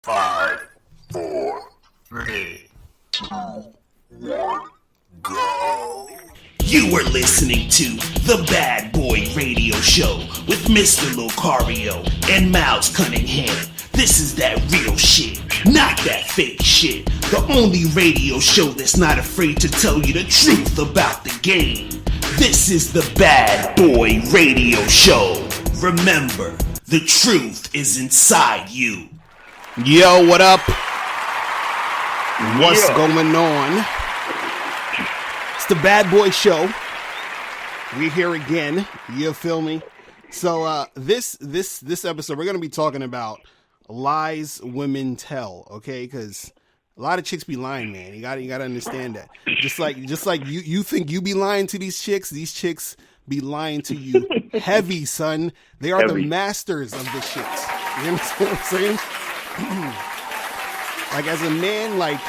5, 4, 3, 2, 1, go. You are listening to The Bad Boy Radio Show with Mr. Locario and Miles Cunningham. This is that real shit, not that fake shit. The only radio show that's not afraid to tell you the truth about the game. This is The Bad Boy Radio Show. Remember, the truth is inside you. Yo, what up? What's going on? It's the Bad Boy Show. We're here again. You feel me? So this episode, we're gonna be talking about lies women tell. Okay, because a lot of chicks be lying, man. You gotta understand that. Just like you think you be lying to these chicks be lying to you heavy, son. They are the masters of this shit. You understand what I'm saying? Like, as a man, like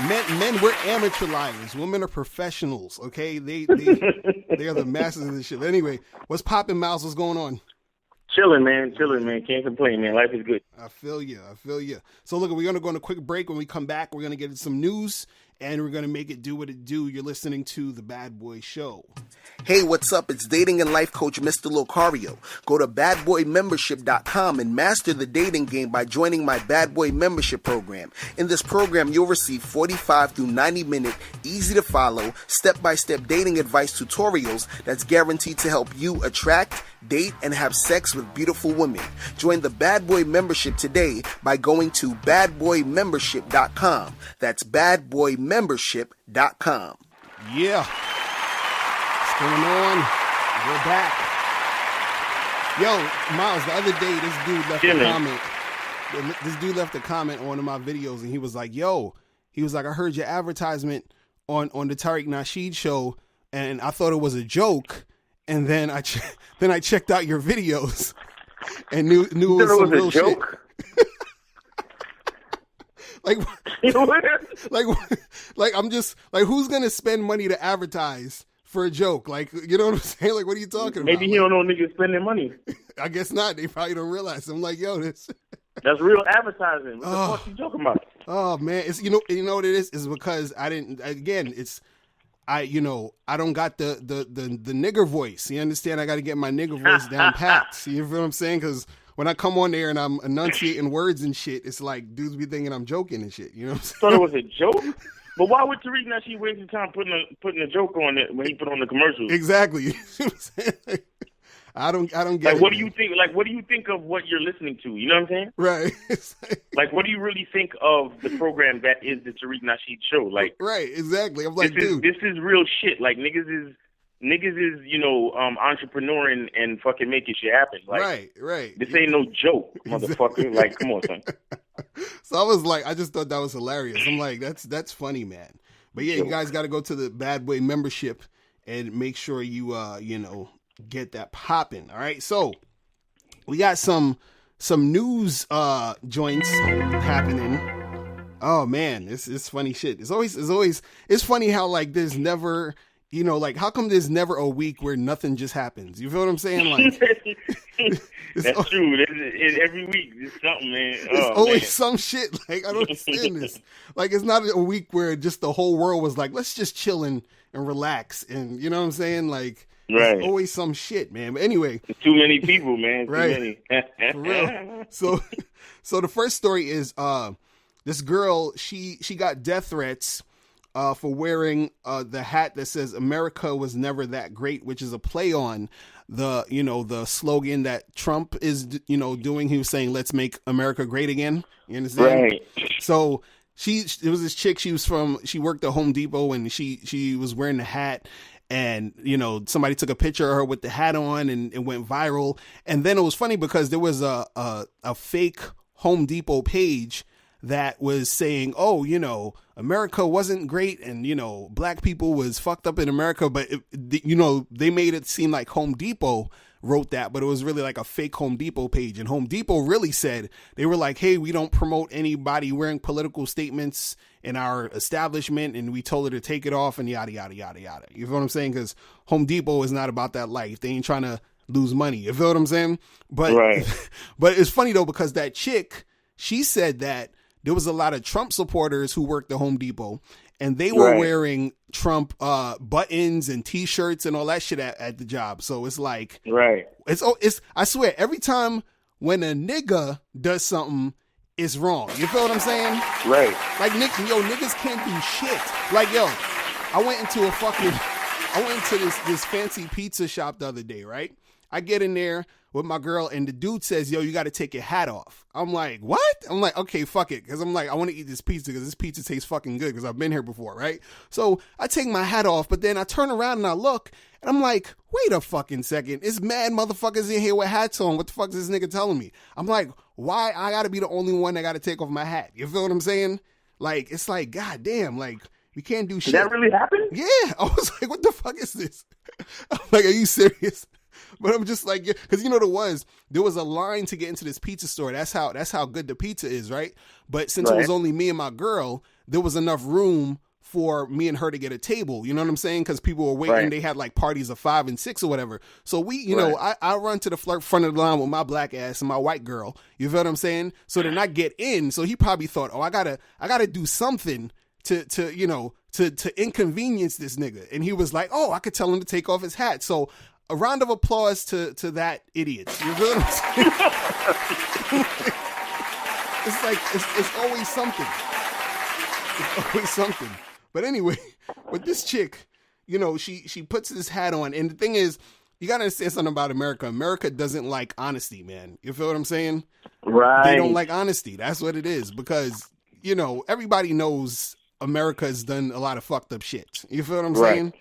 men, we're amateur liars. Women are professionals. Okay, they are the masters of this shit. But anyway, what's popping, Miles? What's going on? Chilling, man. Can't complain, man. Life is good. I feel you. So look, we're gonna go on a quick break. When we come back, we're gonna get into some news, and we're gonna make it do what it do. You're listening to The Bad Boy Show. Hey, what's up? It's dating and life coach Mr. Locario. Go to badboymembership.com and master the dating game by joining my Bad Boy membership program. In this program, you'll receive 45 through 90-minute, easy-to-follow, step-by-step dating advice tutorials that's guaranteed to help you attract, date, and have sex with beautiful women. Join the Bad Boy membership today by going to badboymembership.com. That's badboymembership.com. Yeah. What's going on? We're back. Yo, Miles, the other day, this dude left a comment. This dude left a comment on one of my videos, and he was like, I heard your advertisement on the Tariq Nasheed show, and I thought it was a joke. And then I checked out your videos and knew it was some real joke? Shit. like I'm just like, who's gonna spend money to advertise for a joke? Like, you know what I'm saying? Like, what are you talking about? Maybe he don't know niggas spending money. I guess not. They probably don't realize. I'm like, yo, this. That's real advertising. What the fuck you talking about? Oh man, it's you know what it is because I don't got the nigger voice. You understand? I got to get my nigger voice down pat. You feel what I'm saying? Because when I come on there and I'm enunciating words and shit, it's like dudes be thinking I'm joking and shit. You know what I'm saying? Thought it was a joke? But why would Tariq Nasheed waste his time putting a joke on it when he put on the commercials? Exactly. You know what I'm saying? I don't get like, it. What do you think? Like, what do you think of what you're listening to? You know what I'm saying? Right. Like, what do you really think of the program that is the Tariq Nasheed show? Like, right, exactly. I'm like, this is real shit. Like, niggas is entrepreneuring and fucking making shit happen. Like, right. This ain't no joke, motherfucker. Like, come on, son. So I was like, I just thought that was hilarious. I'm like, that's funny, man. But yeah, you guys got to go to the Bad Boy membership and make sure you get that popping. All right, so we got some news joints happening. Oh man, it's funny shit. It's funny how like there's never, like how come there's never a week where nothing just happens? You feel what I'm saying? Like that's true. Every week there's something, man. It's always some shit. Like I don't understand this. Like it's not a week where just the whole world was like, let's just chill and relax, and you know what I'm saying? Like. Right. There's always some shit, man. But anyway. There's too many people, man. Right. For real. So the first story is this girl, she got death threats for wearing the hat that says America was never that great, which is a play on the slogan that Trump is doing. He was saying, let's make America great again. You understand? Right. So it was this chick, she worked at Home Depot and she was wearing the hat. And, somebody took a picture of her with the hat on and it went viral. And then it was funny because there was a fake Home Depot page that was saying, oh, America wasn't great and, black people was fucked up in America. But, they made it seem like Home Depot wrote that, but it was really like a fake Home Depot page. And Home Depot really said, they were like, hey, we don't promote anybody wearing political statements in our establishment, and we told her to take it off and yada, yada, yada, yada. You feel what I'm saying? Because Home Depot is not about that life. They ain't trying to lose money. You feel what I'm saying? But, right. But it's funny though, because that chick, she said that there was a lot of Trump supporters who worked at Home Depot, and they were wearing Trump buttons and T-shirts and all that shit at the job. So it's like, it's I swear, every time when a nigga does something, it's wrong. You feel what I'm saying? Right. Like, niggas can't do shit. Like, yo, I went into this fancy pizza shop the other day, right? I get in there with my girl, and the dude says, yo, you got to take your hat off. I'm like, what? I'm like, okay, fuck it. Because I'm like, I want to eat this pizza because this pizza tastes fucking good because I've been here before, right? So I take my hat off, but then I turn around and I look, and I'm like, wait a fucking second. It's mad motherfuckers in here with hats on. What the fuck is this nigga telling me? I'm like, why I got to be the only one that got to take off my hat? You feel what I'm saying? Like, it's like, goddamn, like, we can't do shit. Did that really happen? Yeah. I was like, what the fuck is this? I'm like, are you serious? But I'm just like, because you know there was a line to get into this pizza store. That's how good the pizza is, right? But since it was only me and my girl, there was enough room for me and her to get a table. You know what I'm saying? Because people were waiting. Right. They had like parties of 5 and 6 or whatever. So we, you know, I run to the front of the line with my black ass and my white girl. You feel what I'm saying? So then I get in. So he probably thought, oh, I gotta do something to inconvenience this nigga. And he was like, oh, I could tell him to take off his hat. So a round of applause to that idiot. You feel what I'm saying? It's like, it's always something. It's always something. But anyway, with this chick, you know, she puts this hat on. And the thing is, you got to understand something about America. America doesn't like honesty, man. You feel what I'm saying? Right. They don't like honesty. That's what it is. Because, you know, everybody knows America has done a lot of fucked up shit. You feel what I'm saying?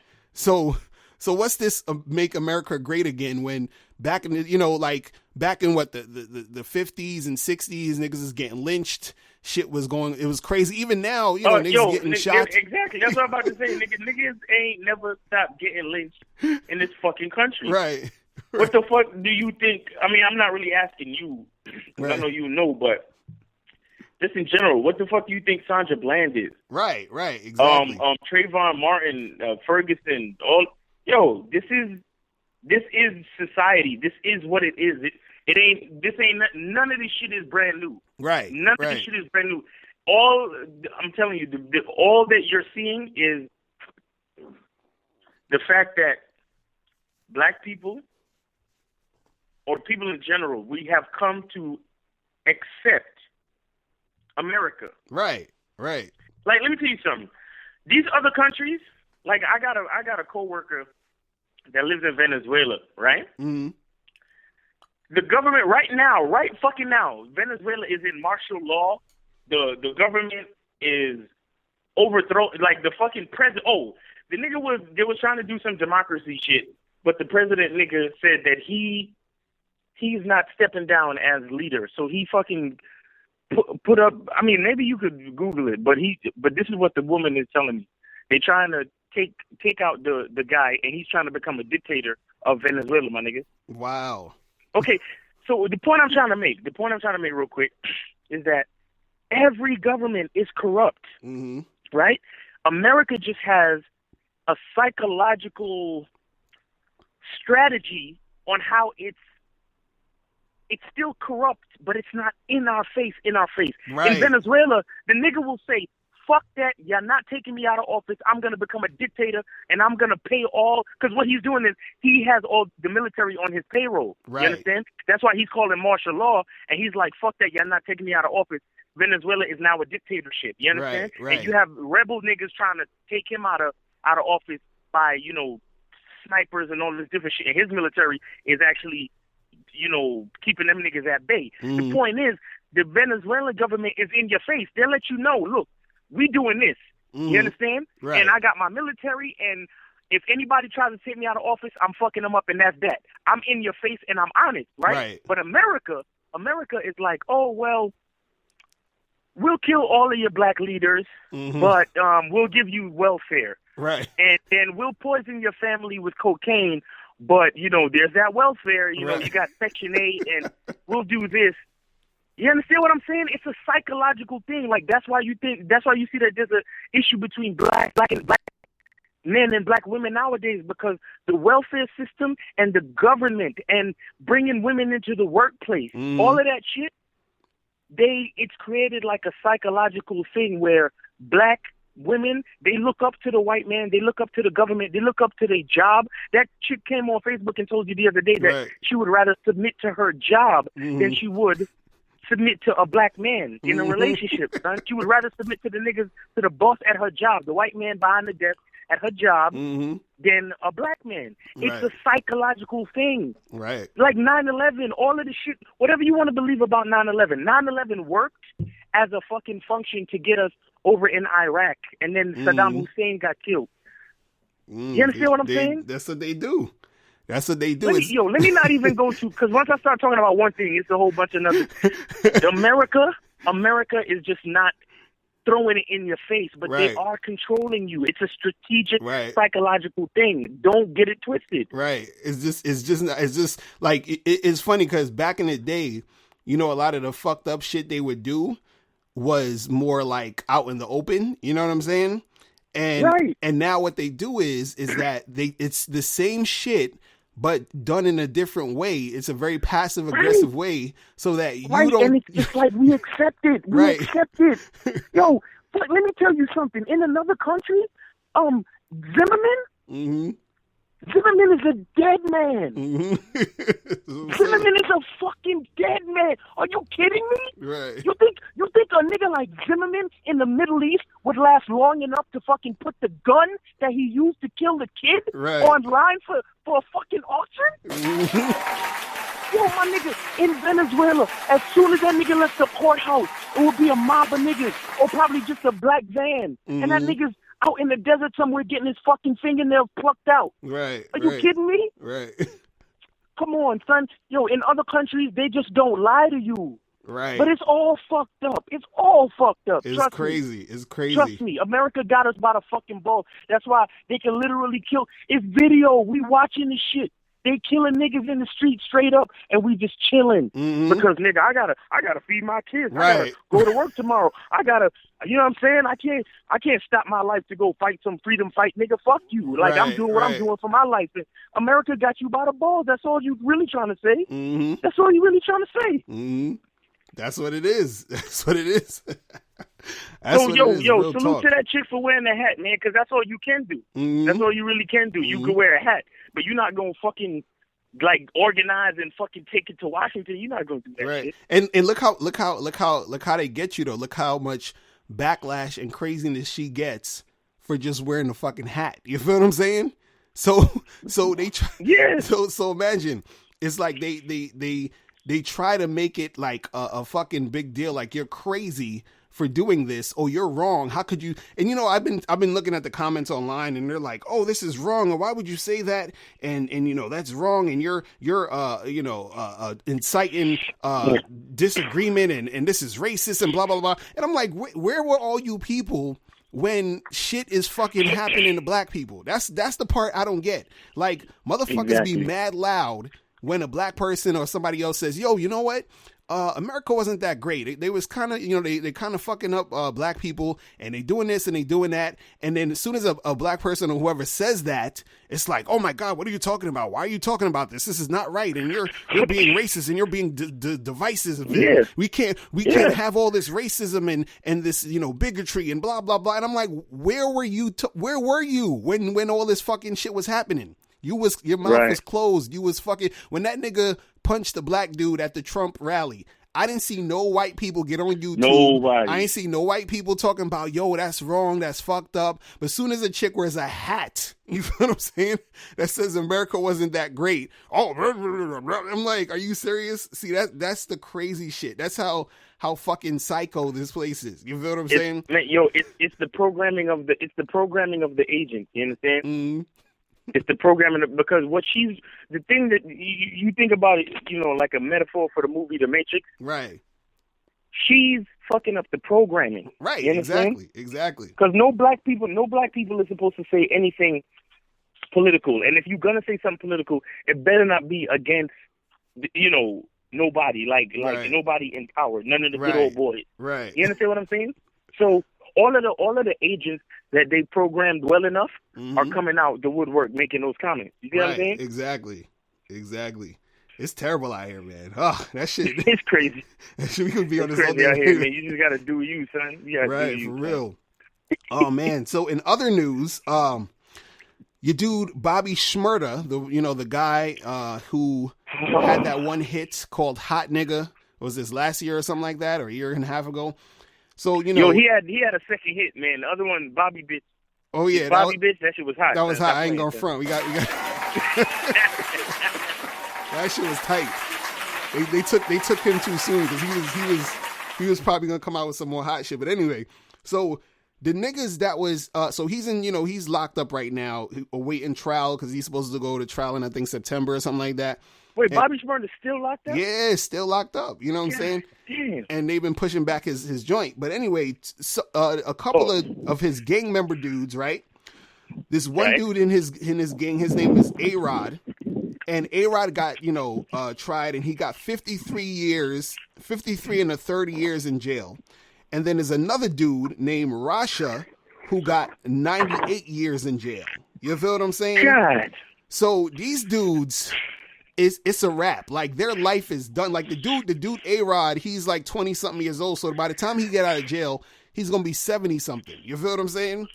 So what's this make America great again when back in the, you know, like back in what the 50s and 60s, niggas is getting lynched. Shit was going, it was crazy. Even now, you know, niggas getting shot. Exactly. That's what I'm about to say. Niggas ain't never stopped getting lynched in this fucking country. Right. What the fuck do you think? I mean, I'm not really asking you. I know you know, but just in general, what the fuck do you think Sandra Bland is? Right, exactly. Trayvon Martin, Ferguson, all. Yo, this is society. This is what it is. None of this shit is brand new. Right. None of this shit is brand new. I'm telling you, all that you're seeing is the fact that black people, or people in general, we have come to accept America. Right. Like, let me tell you something. These other countries, like I got a coworker that lives in Venezuela, right? Mm-hmm. The government right fucking now, Venezuela is in martial law. The government is overthrown. Like the fucking president. Oh, the nigga they was trying to do some democracy shit, but the president nigga said that he's not stepping down as leader. So he fucking put up. I mean, maybe you could Google it, but this is what the woman is telling me. They're trying to take out the guy, and he's trying to become a dictator of Venezuela, my nigga. Wow. Okay, so the point I'm trying to make real quick is that every government is corrupt, right? America just has a psychological strategy on how it's still corrupt, but it's not in our face. Right. In Venezuela, the nigga will say, fuck that, you're not taking me out of office, I'm going to become a dictator, and I'm going to pay all, because what he's doing is, he has all the military on his payroll, right. You understand? That's why he's calling martial law, and he's like, fuck that, you're not taking me out of office, Venezuela is now a dictatorship, you understand? Right. And you have rebel niggas trying to take him out of office by, you know, snipers and all this different shit, and his military is actually, you know, keeping them niggas at bay. The point is, the Venezuelan government is in your face. They'll let you know, look, we doing this. You understand? Right. And I got my military, and if anybody tries to take me out of office, I'm fucking them up, and that's that. I'm in your face, and I'm honest, right? But America is like, oh, well, we'll kill all of your black leaders, but we'll give you welfare. Right. And then we'll poison your family with cocaine, but, you know, there's that welfare. You know, you got Section 8, and we'll do this. You understand what I'm saying? It's a psychological thing. Like, that's why you see that there's an issue between black men and black women nowadays, because the welfare system and the government and bringing women into the workplace, all of that shit, it's created like a psychological thing where black women, they look up to the white man, they look up to the government, they look up to their job. That chick came on Facebook and told you the other day that she would rather submit to her job than she would submit to a black man in a relationship, son. She would rather submit to the niggas, to the boss at her job, the white man behind the desk at her job, than a black man. It's a psychological thing. Right. Like 9/11, all of the shit, whatever you want to believe about 9/11. 9/11 worked as a fucking function to get us over in Iraq, and then Saddam Hussein got killed. You understand what I'm saying? That's what they do. That's what they do. Let me not even go to, because once I start talking about one thing, it's a whole bunch of another. America is just not throwing it in your face, but they are controlling you. It's a strategic psychological thing. Don't get it twisted. Right. It's just like, it's funny because back in the day, you know, a lot of the fucked up shit they would do was more like out in the open. You know what I'm saying? And now what they do is that it's the same shit, but done in a different way. It's a very passive aggressive way, so that you don't. And it's just like we accept it. We accept it. Yo, but let me tell you something. In another country, Zimmerman. Zimmerman is a dead man. Zimmerman is a fucking dead man. Are you kidding me? Right. You think a nigga like Zimmerman in the Middle East would last long enough to fucking put the gun that he used to kill the kid online for a fucking auction? Yo, my nigga, in Venezuela, as soon as that nigga left the courthouse, it would be a mob of niggas, or probably just a black van, and that nigga's out in the desert somewhere getting his fucking fingernails plucked out. Right. Are you kidding me? Right. Come on, son. Yo, in other countries, they just don't lie to you. Right. But it's all fucked up. It's all fucked up. It's crazy. It's crazy. Trust me. America got us by the fucking balls. That's why they can literally kill. It's video. We watching this shit. They killing niggas in the street straight up, and we just chilling because nigga, I gotta feed my kids. I gotta go to work tomorrow. I gotta, you know what I'm saying? I can't stop my life to go fight some freedom fight, nigga. Fuck you. Like I'm doing what I'm doing for my life. And America got you by the balls. That's all you really trying to say. That's all you really trying to say. That's what it is. That's what it is. Yo, salute to that chick for wearing the hat, man, because that's all you can do. That's all you really can do. You can wear a hat, but you're not gonna fucking like organize and fucking take it to Washington. You're not gonna do that shit. And look how they get you though. Look how much backlash and craziness she gets for just wearing the fucking hat. You feel what I'm saying? So they try. Yeah. So imagine it's like they try to make it like a fucking big deal. Like you're crazy for doing this. Oh, you're wrong. How could you? And you know, I've been looking at the comments online, and they're like, "Oh, this is wrong. Or why would you say that?" And you know, that's wrong. And you're inciting disagreement, and this is racist and blah blah blah. And I'm like, where were all you people when shit is fucking happening to black people? That's the part I don't get. Like motherfuckers be mad loud when a black person or somebody else says, "Yo, you know what? America wasn't that great. They was kind of, you know, they kind of fucking up black people, and they doing this and they doing that." And then as soon as a black person or whoever says that, it's like, "Oh my God, what are you talking about? Why are you talking about this? This is not right, and you're being racist and you're being divisive. Yeah. We can't have all this racism and this, you know, bigotry and blah blah blah." And I'm like, where were you? Where were you when all this fucking shit was happening? Your mouth was closed. You was fucking, when that nigga punched the black dude at the Trump rally, I didn't see no white people get on YouTube. Nobody. I ain't see no white people talking about, "Yo, that's wrong, that's fucked up." But as soon as a chick wears a hat, you know what I'm saying, that says America wasn't that great, oh, I'm like, are you serious? See, that's the crazy shit. That's how fucking psycho this place is. You feel what I'm saying? Yo, it's the programming of the agent. You understand? It's the programming because the thing that you think about it, you know, like a metaphor for the movie The Matrix. Right. She's fucking up the programming. Right. You understand? Exactly. Because no black people is supposed to say anything political. And if you're gonna say something political, it better not be against, you know, nobody like nobody in power. None of the good old boys. Right. You understand what I'm saying? So all of the agents that they programmed well enough are coming out the woodwork making those comments. You see what I'm saying? Exactly. It's terrible out here, man. Oh, that shit. It's crazy. We could be on It's this all crazy out day. here, man. You just gotta do you, son. You gotta Right, do you, for son. real. Oh man. So in other news, your dude Bobby Schmurda, the guy who had that one hit called "Hot Nigga," was this last year or something like that, or a year and a half ago? So Yo, he had a second hit, man. The other one, Bobby Bitch. Oh yeah, Bobby Bitch, that shit was hot. That was son. hot. Stop I ain't playing, going son. front. We got. That shit was tight. They took him too soon because he was probably gonna come out with some more hot shit. But anyway, so the niggas that was so he's in he's locked up right now awaiting trial because he's supposed to go to trial in I think September or something like that. Wait, Bobby Schmurda's still locked up? Yeah, still locked up. You know what I'm saying? Damn. And they've been pushing back his joint. But anyway, so, a couple of his gang member dudes, right? This one dude in his gang, his name is A-Rod. And A-Rod got, tried and he got 53 and a 30 years in jail. And then there's another dude named Rasha who got 98 years in jail. You feel what I'm saying? God. So these dudes, it's a wrap. Like their life is done. Like the dude A-Rod, he's like 20 something years old. So by the time he get out of jail, he's gonna be 70 something. You feel what I'm saying?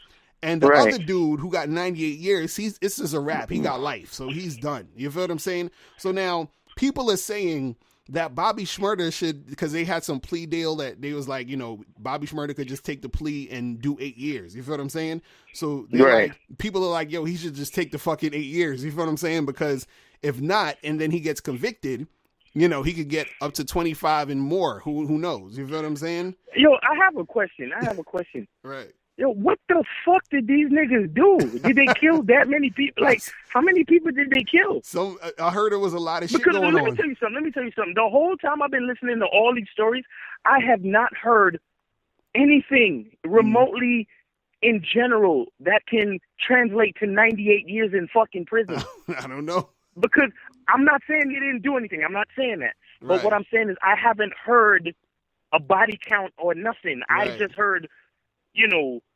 And the other dude who got 98 years, it's just a wrap. He got life, so he's done. You feel what I'm saying? So now people are saying that Bobby Schmurda should, because they had some plea deal that they was like, Bobby Schmurda could just take the plea and do 8 years. You feel what I'm saying? So like, people are like, yo, he should just take the fucking 8 years. You feel what I'm saying? Because if not, and then he gets convicted, he could get up to 25 and more. Who knows? You feel what I'm saying? Yo, I have a question. Right. Yo, what the fuck did these niggas do? Did they kill that many people? Like, how many people did they kill? So I heard there was a lot of shit Because going let on. me tell you something. The whole time I've been listening to all these stories, I have not heard anything remotely in general that can translate to 98 years in fucking prison. I don't know. Because I'm not saying they didn't do anything. I'm not saying that. But Right. what I'm saying is I haven't heard a body count or nothing. I Right. just heard,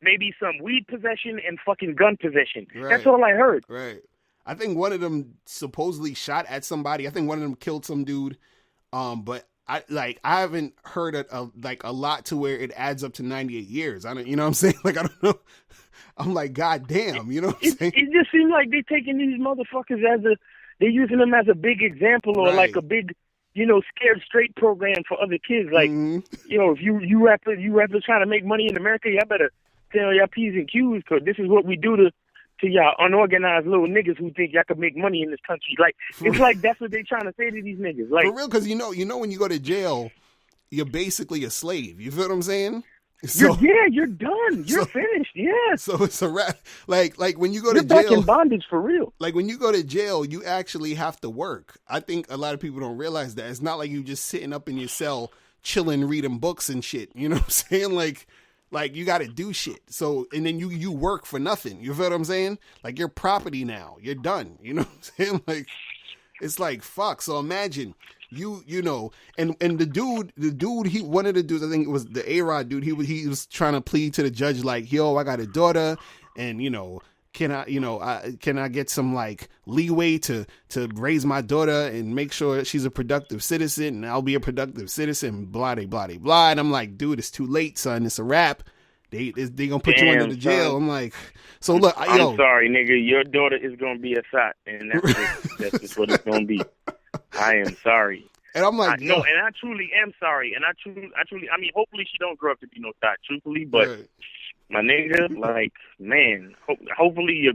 maybe some weed possession and fucking gun possession. Right. That's all I heard. Right. I think one of them supposedly shot at somebody. I think one of them killed some dude. But I haven't heard a lot to where it adds up to 98 years. I don't, you know what I'm saying? Like, I don't know. I'm like, God damn, you know what I'm saying? It just seems like they're taking these motherfuckers they're using them as a big example or Right. like a big, scared straight program for other kids. Like, if you rappers trying to make money in America, y'all better tell y'all P's and Q's because this is what we do to y'all unorganized little niggas who think y'all could make money in this country. Like, it's like that's what they trying to say to these niggas. Like, For real, because when you go to jail, you're basically a slave. You feel what I'm saying? So, you're done. You're finished. Yeah. So it's a wrap. Like when you go to You're back jail, in bondage for real. like when you go to jail, you actually have to work. I think a lot of people don't realize that. It's not like you just sitting up in your cell, chilling, reading books and shit. You know what I'm saying? Like you got to do shit. So, and then you work for nothing. You feel what I'm saying? Like you're property now. You're done. You know what I'm saying? Like, it's like, fuck. So imagine and the dude, one of the dudes, I think it was the A-Rod dude, he was trying to plead to the judge like, yo, I got a daughter and, can I get some like leeway to raise my daughter and make sure she's a productive citizen and I'll be a productive citizen, blah, blah, blah, blah. And I'm like, dude, it's too late, son. It's a wrap. They gonna put you under the jail. Son. I'm like, so look, I'm sorry, nigga. Your daughter is gonna be a sot, and that's just what it's gonna be. I am sorry. And I'm like, and I truly am sorry. And I truly, I mean, hopefully she don't grow up to be no thot, truthfully. But right. my nigga, like, man, hopefully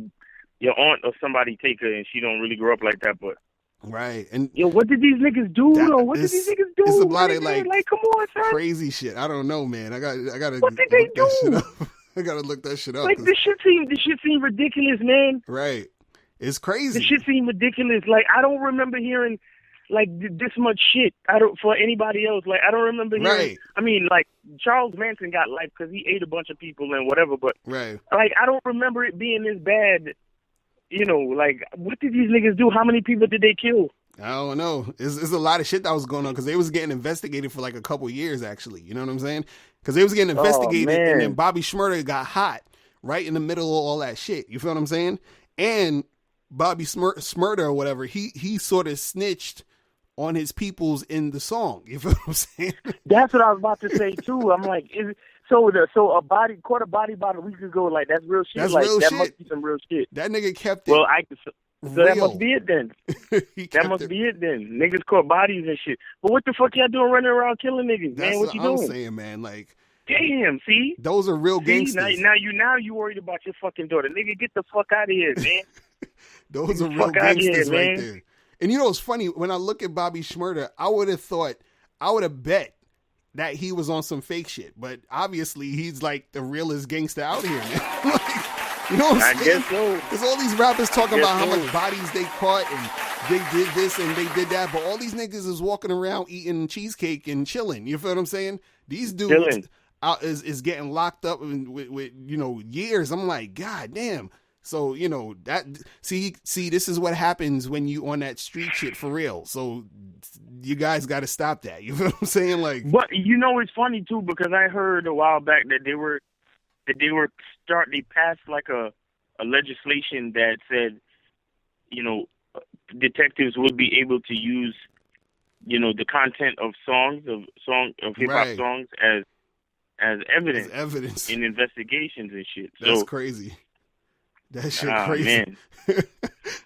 your aunt or somebody take her and she don't really grow up like that. But right, and what did these niggas do? What did these niggas do? It's a lot of like come on, son. crazy shit. I don't know, man. I gotta. What did they do? Shit up. I gotta look that shit up. Like this shit seemed ridiculous, man. Right, it's crazy. This shit seemed ridiculous. Like I don't remember hearing like this much shit. For anybody else. Like I don't remember hearing. Right. I mean, like Charles Manson got life because he ate a bunch of people and whatever. But right, like I don't remember it being this bad. Like what did these niggas do? How many people did they kill? I don't know. It's a lot of shit that was going on because they was getting investigated for like a couple years, actually. You know what I'm saying? Because they was getting investigated, and then Bobby Schmurda got hot right in the middle of all that shit. You feel what I'm saying? And Bobby Schmurda or whatever, he sort of snitched on his peoples in the song. You feel what I'm saying? That's what I was about to say too. I'm like, a body caught a body about a week ago. Like that's real shit. That's like real that shit. must be some real shit. That nigga kept it. Well, real. that must be it then. That must be it then. Niggas caught bodies and shit. But what the fuck y'all doing running around killing niggas, man? What you doing? I'm saying, man. Like, damn, see? Those are real gangsters. Now you worried about your fucking daughter. Nigga, get the fuck out of here, man. Those are real gangsters right there. And you know what's funny? When I look at Bobby Schmurda, I would have bet that he was on some fake shit. But obviously, he's like the realest gangster out here, man. Like, you know what I'm saying? I guess so. Because all these rappers talking about how much bodies they caught and they did this and they did that. But all these niggas is walking around eating cheesecake and chilling. You feel what I'm saying? These dudes is getting locked up with years. I'm like, God damn. So, that see, this is what happens when you on that street shit for real. So you guys got to stop that. You feel what I'm saying? Like, but it's funny too, because I heard a while back that they passed like a legislation that said, detectives would be able to use, the content of hip hop songs as evidence in investigations and shit. That's crazy. That shit crazy. Man.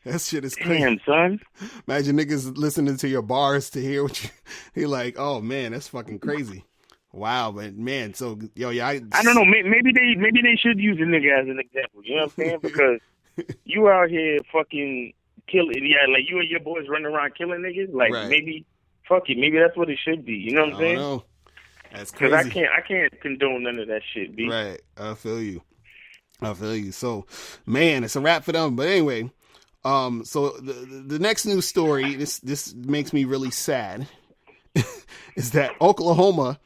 That shit is crazy. Damn, son. Imagine niggas listening to your bars to hear what you're like, oh man, that's fucking crazy. Wow, but man, so I don't know. Maybe they should use a nigga as an example. You know what I'm saying? Because you out here fucking killing. Yeah, like you and your boys running around killing niggas. Like maybe, fuck it. Maybe that's what it should be. You know what I'm saying? Know. That's crazy. Because I can't condone none of that shit. B. Right. I feel you. So, man, it's a wrap for them. But anyway, so the next news story, this makes me really sad, is that Oklahoma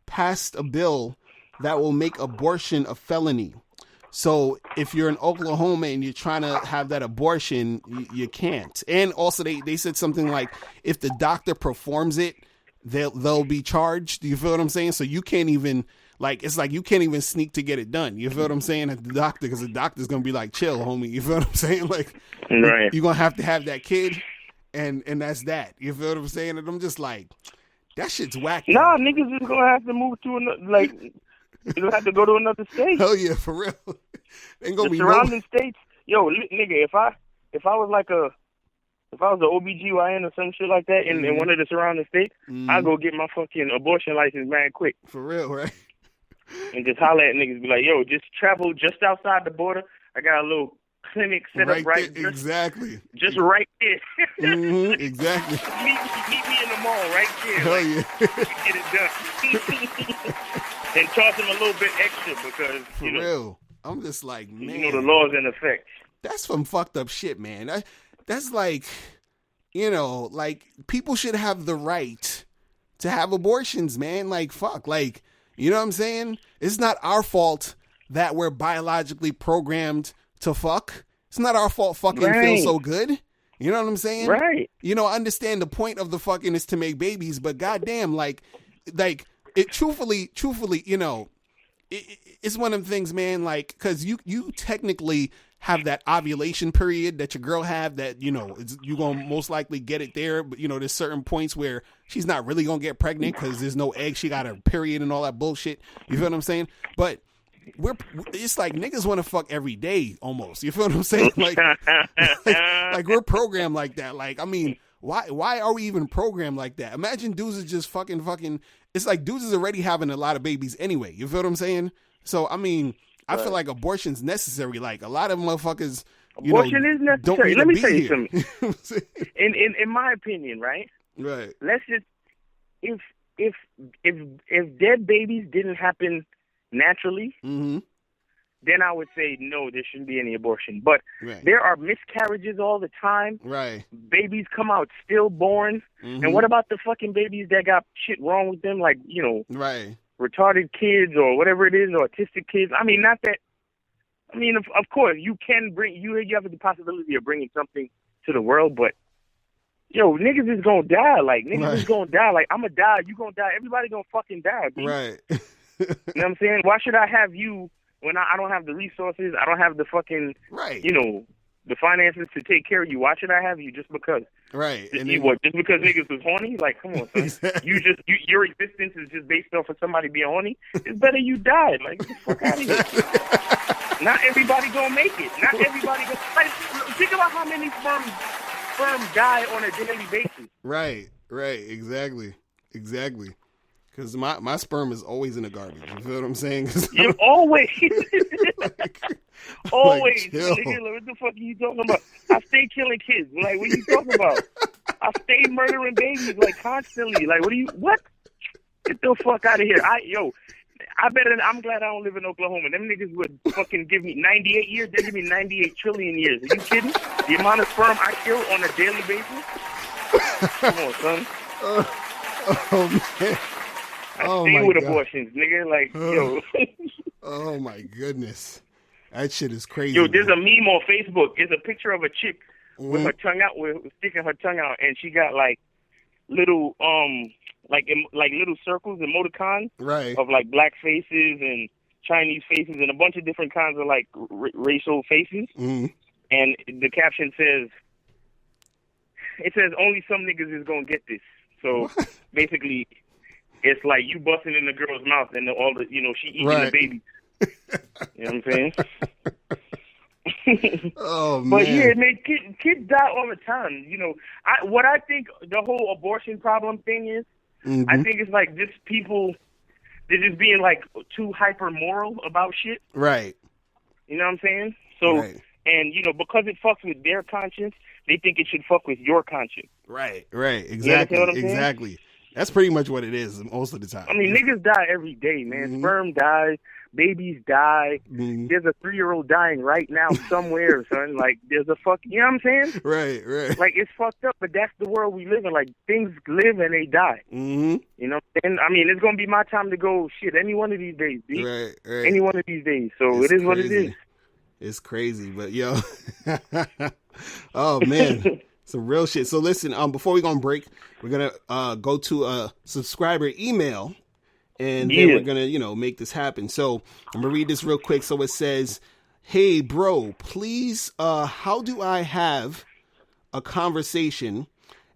passed a bill that will make abortion a felony. So if you're in Oklahoma and you're trying to have that abortion, you can't. And also they said something like, if the doctor performs it, they'll be charged. Do you feel what I'm saying? So you can't even, it's like you can't even sneak to get it done. You feel what I'm saying? At the doctor, because the doctor's going to be like, chill, homie. You feel what I'm saying? Like, right. You're going to have that kid, and that's that. You feel what I'm saying? And I'm just like, that shit's whack. Nah, niggas is going to have to move to another, you'll have to go to another state. Hell yeah, for real. Ain't gonna the be surrounding states. Yo, nigga, if I was an OBGYN or some shit like that in one of the surrounding states, I'd go get my fucking abortion license man quick. For real, right? And just holler at niggas, be like, yo, just travel just outside the border. I got a little clinic set up right there. Exactly. Just right there. Exactly. meet me in the mall right there. Hell yeah. Get it done. And charge them a little bit extra because, For real. I'm just like, man. The law's in effect. That's some fucked up shit, man. That's like, people should have the right to have abortions, man. Like, fuck. Like, you know what I'm saying? It's not our fault that we're biologically programmed to fuck. It's not our fault fucking feels so good. You know what I'm saying? Right. I understand the point of the fucking is to make babies, but goddamn, like it truthfully, it's one of them things, man, like, because you technically have that ovulation period that your girl have that, you're going to most likely get it there. But, there's certain points where she's not really going to get pregnant because there's no egg. She got her period and all that bullshit. You feel what I'm saying? But it's like niggas want to fuck every day almost. You feel what I'm saying? Like we're programmed like that. Like, I mean, why are we even programmed like that? Imagine dudes is just fucking. It's like dudes is already having a lot of babies anyway. You feel what I'm saying? So, I mean, I feel like abortion's necessary. Like, a lot of motherfuckers, abortion is necessary. Don't need Let to me be tell you here. something. In my opinion, right? Right. Let's just if dead babies didn't happen naturally, then I would say no, there shouldn't be any abortion. But there are miscarriages all the time. Right. Babies come out stillborn. And what about the fucking babies that got shit wrong with them, like right, retarded kids or whatever it is, or autistic kids? I mean, not that. I mean, of course, you can bring you have the possibility of bringing something to the world, but niggas is gonna die. Like niggas is gonna die. Like I'm gonna die. You gonna die. Everybody gonna fucking die. Dude. Right. You know what I'm saying? Why should I have you when I don't have the resources? I don't have the fucking the finances to take care of you. Why should I have you just because? Right. And You what? Just because niggas was horny? Like, come on, son. Exactly. Your existence is just based off of somebody being horny. It's better you died. Like, get the fuck out of here. Not everybody gonna make it. Not everybody gonna. Like, think about how many sperm die on a daily basis. Right. Exactly. Because my sperm is always in the garbage. You feel what I'm saying? You always. Always. Like, chill. Nigga, what the fuck are you talking about? I stay killing kids. Like, what are you talking about? I stay murdering babies, like, constantly. Like, what? Get the fuck out of here. I'm glad I don't live in Oklahoma. Them niggas would fucking give me 98 years. They give me 98 trillion years. Are you kidding? The amount of sperm I kill on a daily basis? Come on, son. Oh, man. I stay with abortions, nigga. Like, yo. Oh, my goodness. That shit is crazy. Yo, there's man. a meme on Facebook. It's a picture of a chick with her tongue out, sticking her tongue out, and she got like little little circles, emoticons, right, of like black faces and Chinese faces and a bunch of different kinds of like racial faces. Mm-hmm. And the caption says, only some niggas is gonna get this. So basically, it's like you busting in the girl's mouth and all the she eating the baby. You know what I'm saying? Oh man! But yeah, man, kids die all the time. What I think the whole abortion problem thing is. Mm-hmm. I think it's like just people, they're just being like too hyper moral about shit. Right. You know what I'm saying? So, right. And because it fucks with their conscience, they think it should fuck with your conscience. Right. Exactly. You know exactly. Saying? That's pretty much what it is most of the time. I mean, niggas die every day, man. Mm-hmm. Sperm die. Babies die. Mm-hmm. There's a 3-year-old dying right now somewhere, son. Like, there's a fuck. You know what I'm saying? Right. Like, it's fucked up, but that's the world we live in. Like, things live and they die. Mm-hmm. You know what I'm saying? I mean, it's gonna be my time to go. Shit, any one of these days, B. Right. Any one of these days. So it's what it is. It's crazy, but yo, oh man. Some real shit. So listen, before we go on break, we're gonna go to a subscriber email, and then we're gonna make this happen. So I'm gonna read this real quick. So it says, "Hey bro, please, how do I have a conversation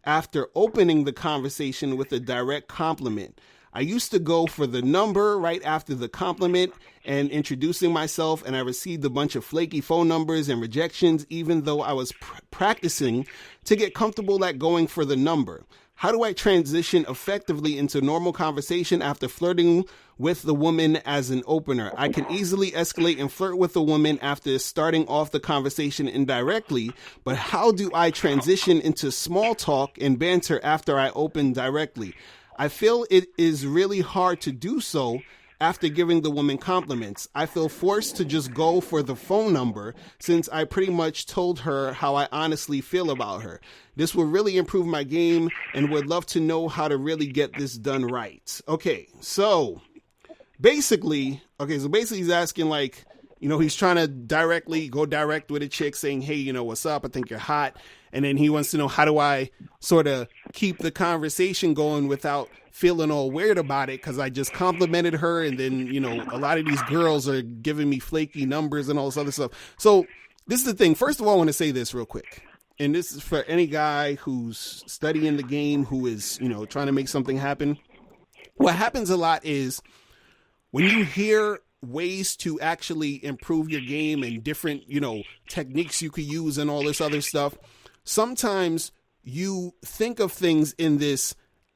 after opening the conversation with a direct compliment? I used to go for the number right after the compliment and introducing myself, and I received a bunch of flaky phone numbers and rejections, even though I was practicing to get comfortable at going for the number. How do I transition effectively into normal conversation after flirting with the woman as an opener? I can easily escalate and flirt with a woman after starting off the conversation indirectly, but how do I transition into small talk and banter after I open directly? I feel it is really hard to do so after giving the woman compliments. I feel forced to just go for the phone number since I pretty much told her how I honestly feel about her. This will really improve my game and would love to know how to really get this done right." Okay, so basically he's asking like, he's trying to go direct with a chick saying, "Hey, what's up? I think you're hot." And then he wants to know, how do I sort of keep the conversation going without feeling all weird about it? Because I just complimented her, and then, a lot of these girls are giving me flaky numbers and all this other stuff. So this is the thing. First of all, I want to say this real quick. And this is for any guy who's studying the game, who is, trying to make something happen. What happens a lot is when you hear ways to actually improve your game and different, techniques you could use and all this other stuff, sometimes you think of things in this,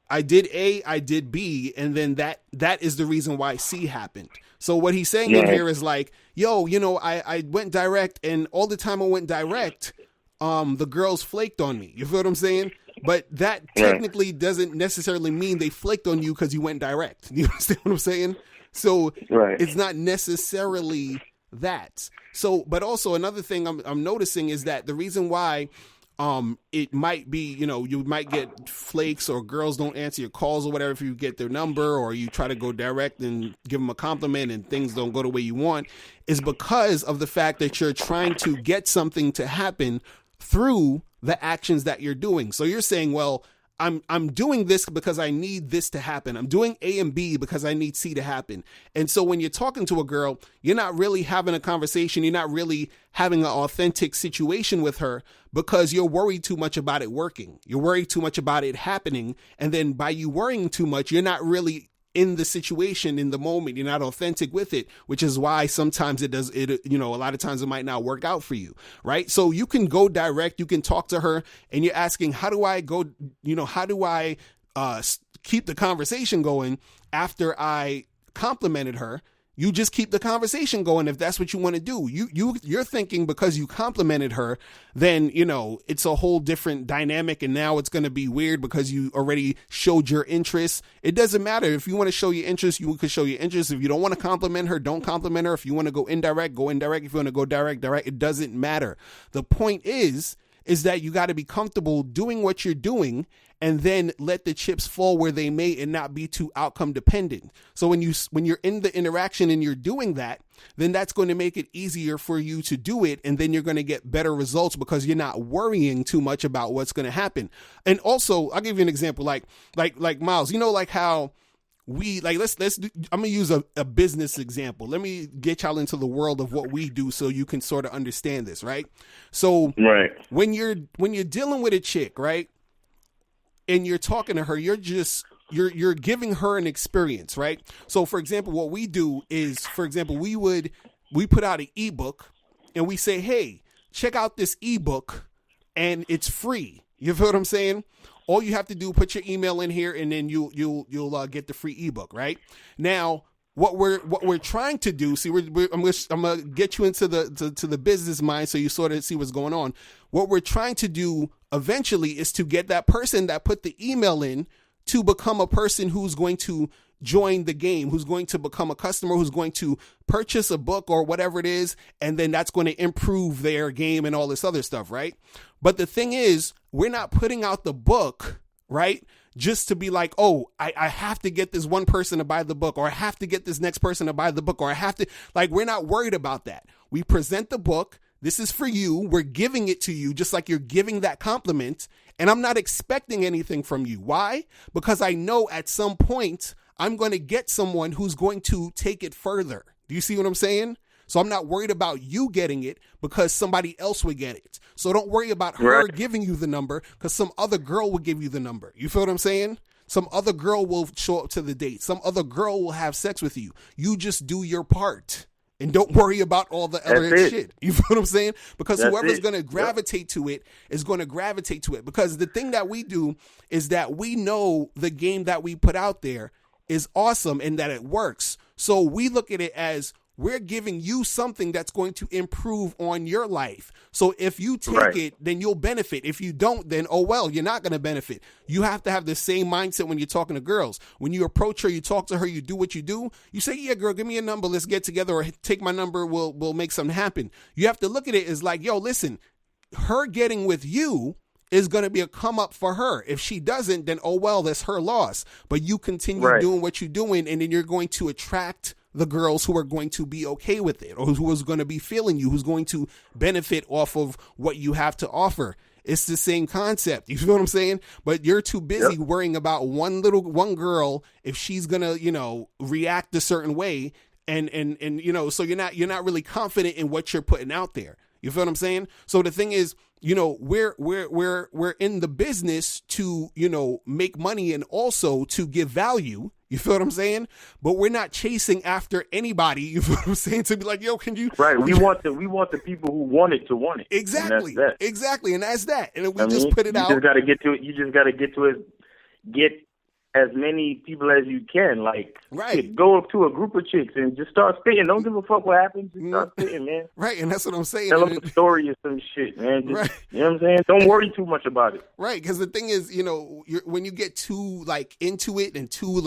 I did A, I did B, and then that is the reason why C happened. So what he's saying in here is like, yo, I went direct, and all the time I went direct, the girls flaked on me. You feel what I'm saying? But that technically doesn't necessarily mean they flaked on you because you went direct. You understand what I'm saying? So it's not necessarily that. So, but also another thing I'm noticing is that the reason why it might be, you might get flakes or girls don't answer your calls or whatever if you get their number, or you try to go direct and give them a compliment and things don't go the way you want, is because of the fact that you're trying to get something to happen through the actions that you're doing. So you're saying, well, I'm doing this because I need this to happen. I'm doing A and B because I need C to happen. And so when you're talking to a girl, you're not really having a conversation. You're not really having an authentic situation with her because you're worried too much about it working. You're worried too much about it happening. And then by you worrying too much, you're not really in the situation, in the moment. You're not authentic with it, which is why sometimes a lot of times it might not work out for you, right? So you can go direct, you can talk to her, and you're asking, how do I keep the conversation going after I complimented her? You just keep the conversation going if that's what you want to do. You're thinking because you complimented her, then, it's a whole different dynamic, and now it's going to be weird because you already showed your interest. It doesn't matter. If you want to show your interest, you can show your interest. If you don't want to compliment her, don't compliment her. If you want to go indirect, go indirect. If you want to go direct. It doesn't matter. The point is that you got to be comfortable doing what you're doing and then let the chips fall where they may and not be too outcome dependent. So when you're in the interaction and you're doing that, then that's going to make it easier for you to do it. And then you're going to get better results because you're not worrying too much about what's going to happen. And also, I'll give you an example, like Miles, like how let's do, I'm going to use a business example. Let me get y'all into the world of what we do so you can sort of understand this, right? So right. When you're dealing with a chick, right? And you're talking to her, you're giving her an experience, right? So for example, what we do is, we put out an ebook and we say, hey, check out this ebook and it's free. You feel what I'm saying? All you have to do, put your email in here, and then you'll get the free ebook, right? Now, what we're trying to do, see, I'm gonna get you into the business mind so you sort of see what's going on. What we're trying to do eventually is to get that person that put the email in to become a person who's going to join the game, who's going to become a customer, who's going to purchase a book or whatever it is, and then that's going to improve their game and all this other stuff, right? But the thing is, we're not putting out the book, right, just to be like, oh, I have to get this one person to buy the book, or I have to get this next person to buy the book, or I have to, we're not worried about that. We present the book. This is for you. We're giving it to you just like you're giving that compliment. And I'm not expecting anything from you. Why? Because I know at some point I'm going to get someone who's going to take it further. Do you see what I'm saying? So I'm not worried about you getting it because somebody else would get it. So don't worry about her giving you the number because some other girl will give you the number. You feel what I'm saying? Some other girl will show up to the date. Some other girl will have sex with you. You just do your part. And don't worry about all the other shit. You feel what I'm saying? Because whoever's going to gravitate to it is going to gravitate to it. Because the thing that we do is that we know the game that we put out there is awesome and that it works. So we look at it as we're giving you something that's going to improve on your life. So if you take it, then you'll benefit. If you don't, then, oh, well, you're not going to benefit. You have to have the same mindset when you're talking to girls. When you approach her, you talk to her, you do what you do. You say, yeah, girl, give me a number. Let's get together, or take my number. We'll make something happen. You have to look at it as like, yo, listen, her getting with you is going to be a come up for her. If she doesn't, then, oh, well, that's her loss. But you continue doing what you're doing, and then you're going to attract the girls who are going to be okay with it, or who is going to be feeling you, who's going to benefit off of what you have to offer. It's the same concept. You feel what I'm saying? But you're too busy worrying about one girl, if she's going to, react a certain way. And so you're not really confident in what you're putting out there. You feel what I'm saying? So the thing is, we're in the business to, make money and also to give value. You feel what I'm saying? But we're not chasing after anybody. You feel what I'm saying? To be like, yo, can you? Right. We want the people who want it to want it. Exactly. Exactly. And that's that. And we just put it out. You just got to get to it. You just got to get as many people as you can. Like, go up to a group of chicks and just start spitting. Don't give a fuck what happens. Just start spitting, man. Right, and that's what I'm saying. Tell them a story or some shit, man. Just, you know what I'm saying? Don't worry too much about it. Right, because the thing is, when you get too, into it and too,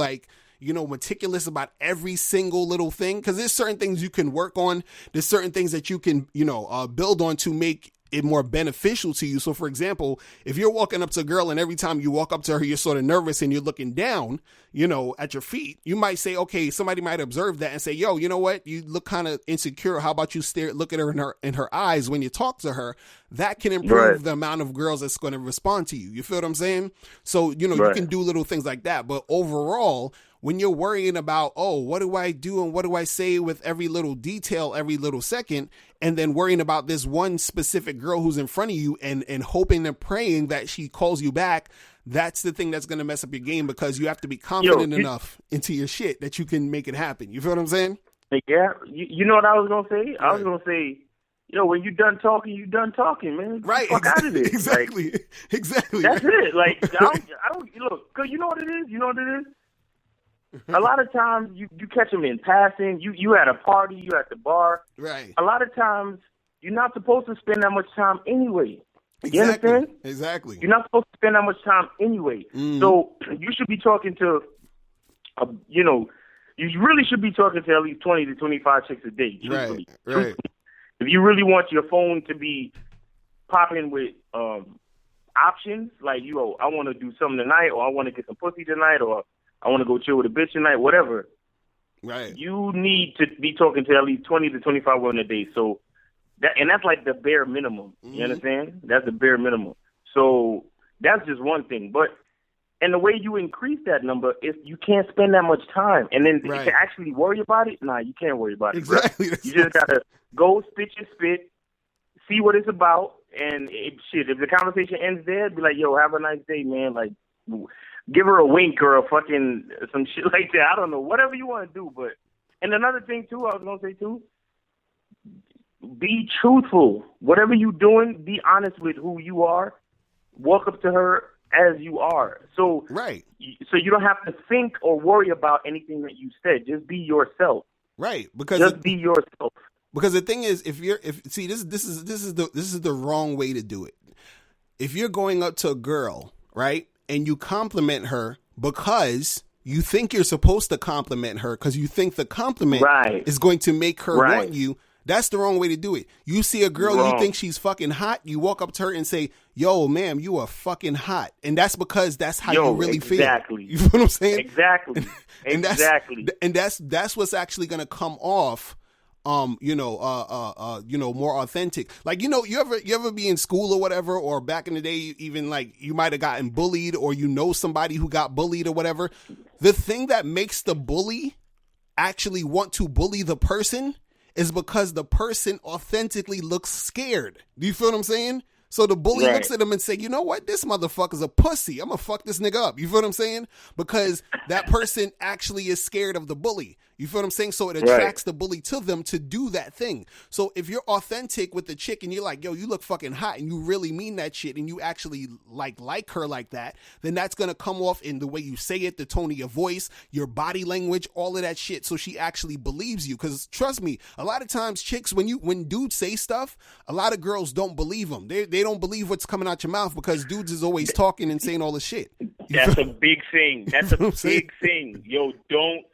meticulous about every single little thing, because there's certain things you can work on. There's certain things that you can, build on to make it more beneficial to you. So for example, if you're walking up to a girl and every time you walk up to her, you're sort of nervous and you're looking down, you know, at your feet, you might say, okay, somebody might observe that and say, yo, you know what? You look kind of insecure. How about you look at her in her eyes when you talk to her? That can improve the amount of girls that's going to respond to you. You feel what I'm saying? So, you know, you can do little things like that. But overall, when you're worrying about, oh, what do I do and what do I say with every little detail, every little second, and then worrying about this one specific girl who's in front of you and hoping and praying that she calls you back, that's the thing that's going to mess up your game, because you have to be confident enough into your shit that you can make it happen. You feel what I'm saying? Yeah. You know what I was going to say? I was going to say, yo, when you done talking, man. Right. Fuck out of this. Exactly. Like, exactly. That's it. Like, I don't look, because you know what it is? You know what it is? A lot of times you catch them in passing. You at a party, you at the bar. Right. A lot of times you're not supposed to spend that much time anyway. You Exactly. understand? Exactly. You're not supposed to spend that much time anyway. So you should be talking to, you really should be talking to at least 20 to 25 chicks a day. Truthfully. Right. If you really want your phone to be popping with options, like, yo, I want to do something tonight, or I want to get some pussy tonight, or I want to go chill with a bitch tonight, whatever. Right. You need to be talking to at least 20 to 25 women a day. So that's like the bare minimum. You understand? That's the bare minimum. So that's just one thing. And the way you increase that number is you can't spend that much time. And then to actually worry about it, nah, you can't worry about it. Exactly. You just got to go spit your spit, see what it's about, and if the conversation ends there, be like, yo, have a nice day, man. Like, give her a wink or a fucking some shit like that. I don't know. Whatever you want to do. And another thing, too, I was going to say, too, be truthful. Whatever you're doing, be honest with who you are. Walk up to her as you are. So you don't have to think or worry about anything that you said. Just be yourself. Right. Because just be yourself. Because the thing is, this is the wrong way to do it. If you're going up to a girl, right, and you compliment her because you think you're supposed to compliment her because you think the compliment is going to make her want you, that's the wrong way to do it. You see a girl, you think she's fucking hot, you walk up to her and say, yo, ma'am, you are fucking hot. And that's because that's how you really feel. You know what I'm saying? Exactly. And exactly. That's what's actually going to come off more authentic. Like, you ever be in school or whatever, or back in the day, even like you might have gotten bullied, or somebody who got bullied or whatever. The thing that makes the bully actually want to bully the person is because the person authentically looks scared. Do you feel what I'm saying? So the bully looks at him and say, you know what? This motherfucker's a pussy. I'm going to fuck this nigga up. You feel what I'm saying? Because that person actually is scared of the bully. You feel what I'm saying? So it attracts the bully to them to do that thing. So if you're authentic with the chick and you're like, yo, you look fucking hot, and you really mean that shit, and you actually like her like that, then that's going to come off in the way you say it, the tone of your voice, your body language, all of that shit. So she actually believes you. Because trust me, a lot of times chicks, when dudes say stuff, a lot of girls don't believe them. They don't believe what's coming out your mouth because dudes is always talking and saying all the shit. That's a big thing. That's a big thing. Yo, don't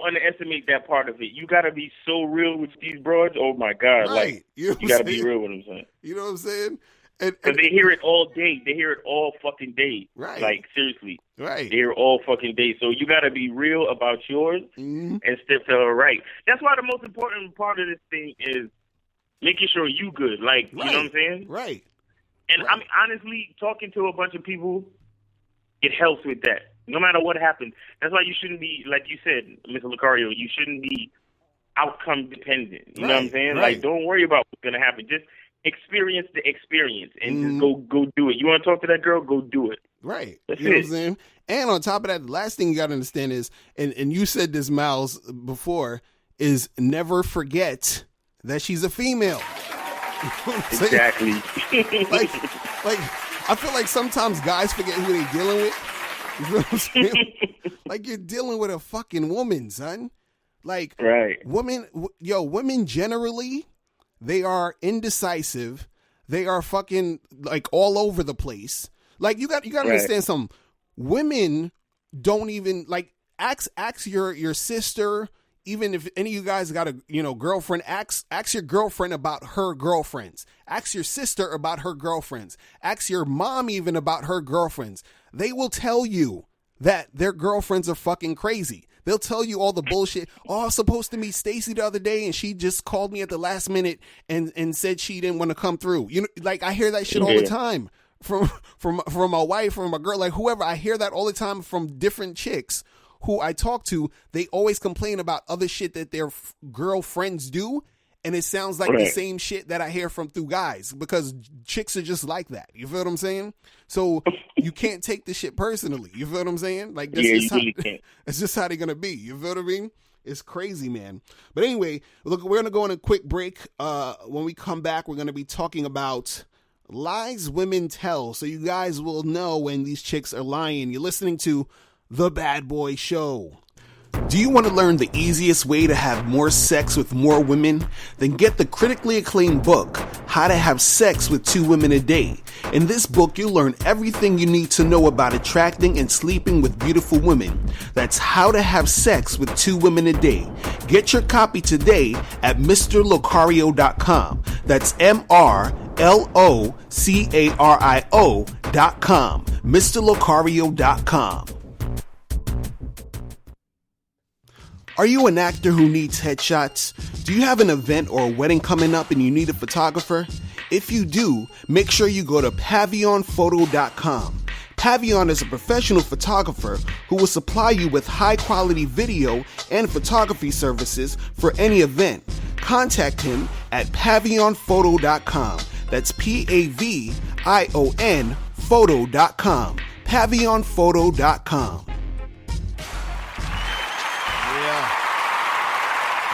underestimate that part of it. You got to be so real with these broads. Oh, my God. Like, you got to be real with them, son. You know what I'm saying? Because they hear it all day. They hear it all fucking day. Right. Like, seriously. Right. They hear it all fucking day. So you got to be real about yours and step to her right. That's why the most important part of this thing is making sure you good. Like, you know what I'm saying? Right. And I mean, honestly, talking to a bunch of people, it helps with that. No matter what happens. That's why you shouldn't be, like you said, Mr. Lucario, you shouldn't be outcome dependent. You know what I'm saying? Like, don't worry about what's going to happen. Just experience the experience and just go do it. You want to talk to that girl? Go do it. Right. That's you know what I'm saying? And on top of that, the last thing you got to understand is, and you said this, Miles, before, is never forget that she's a female. You know exactly. like, I feel like sometimes guys forget who they're dealing with. You know what I'm saying? Like, you're dealing with a fucking woman, son. Like, women generally, they are indecisive. They are fucking, like, all over the place. Like, you got to understand something. Women don't even, like, ask your sister, even if any of you guys got a, girlfriend, ask your girlfriend about her girlfriends. Ask your sister about her girlfriends. Ask your mom even about her girlfriends. They will tell you that their girlfriends are fucking crazy. They'll tell you all the bullshit. Oh, I was supposed to meet Stacy the other day and she just called me at the last minute and said she didn't want to come through. Like I hear that shit all the time from my wife, from my girl, like whoever. I hear that all the time from different chicks who I talk to. They always complain about other shit that their girlfriends do. And it sounds like the same shit that I hear through guys, because chicks are just like that. You feel what I'm saying? So you can't take this shit personally. You feel what I'm saying? Like, that's just really can't. It's just how they're going to be. You feel what I mean? It's crazy, man. But anyway, look, we're going to go on a quick break. When we come back, we're going to be talking about lies women tell. So you guys will know when these chicks are lying. You're listening to The Bad Boy Show. Do you want to learn the easiest way to have more sex with more women? Then get the critically acclaimed book, How to Have Sex with 2 Women a Day. In this book, you'll learn everything you need to know about attracting and sleeping with beautiful women. That's How to Have Sex with 2 Women a Day. Get your copy today at MrLocario.com. That's MrLocario.com. MrLocario.com. Are you an actor who needs headshots? Do you have an event or a wedding coming up and you need a photographer? If you do, make sure you go to PavionPhoto.com. Pavion is a professional photographer who will supply you with high-quality video and photography services for any event. Contact him at PavionPhoto.com. That's PAVION Photo.com. PavionPhoto.com.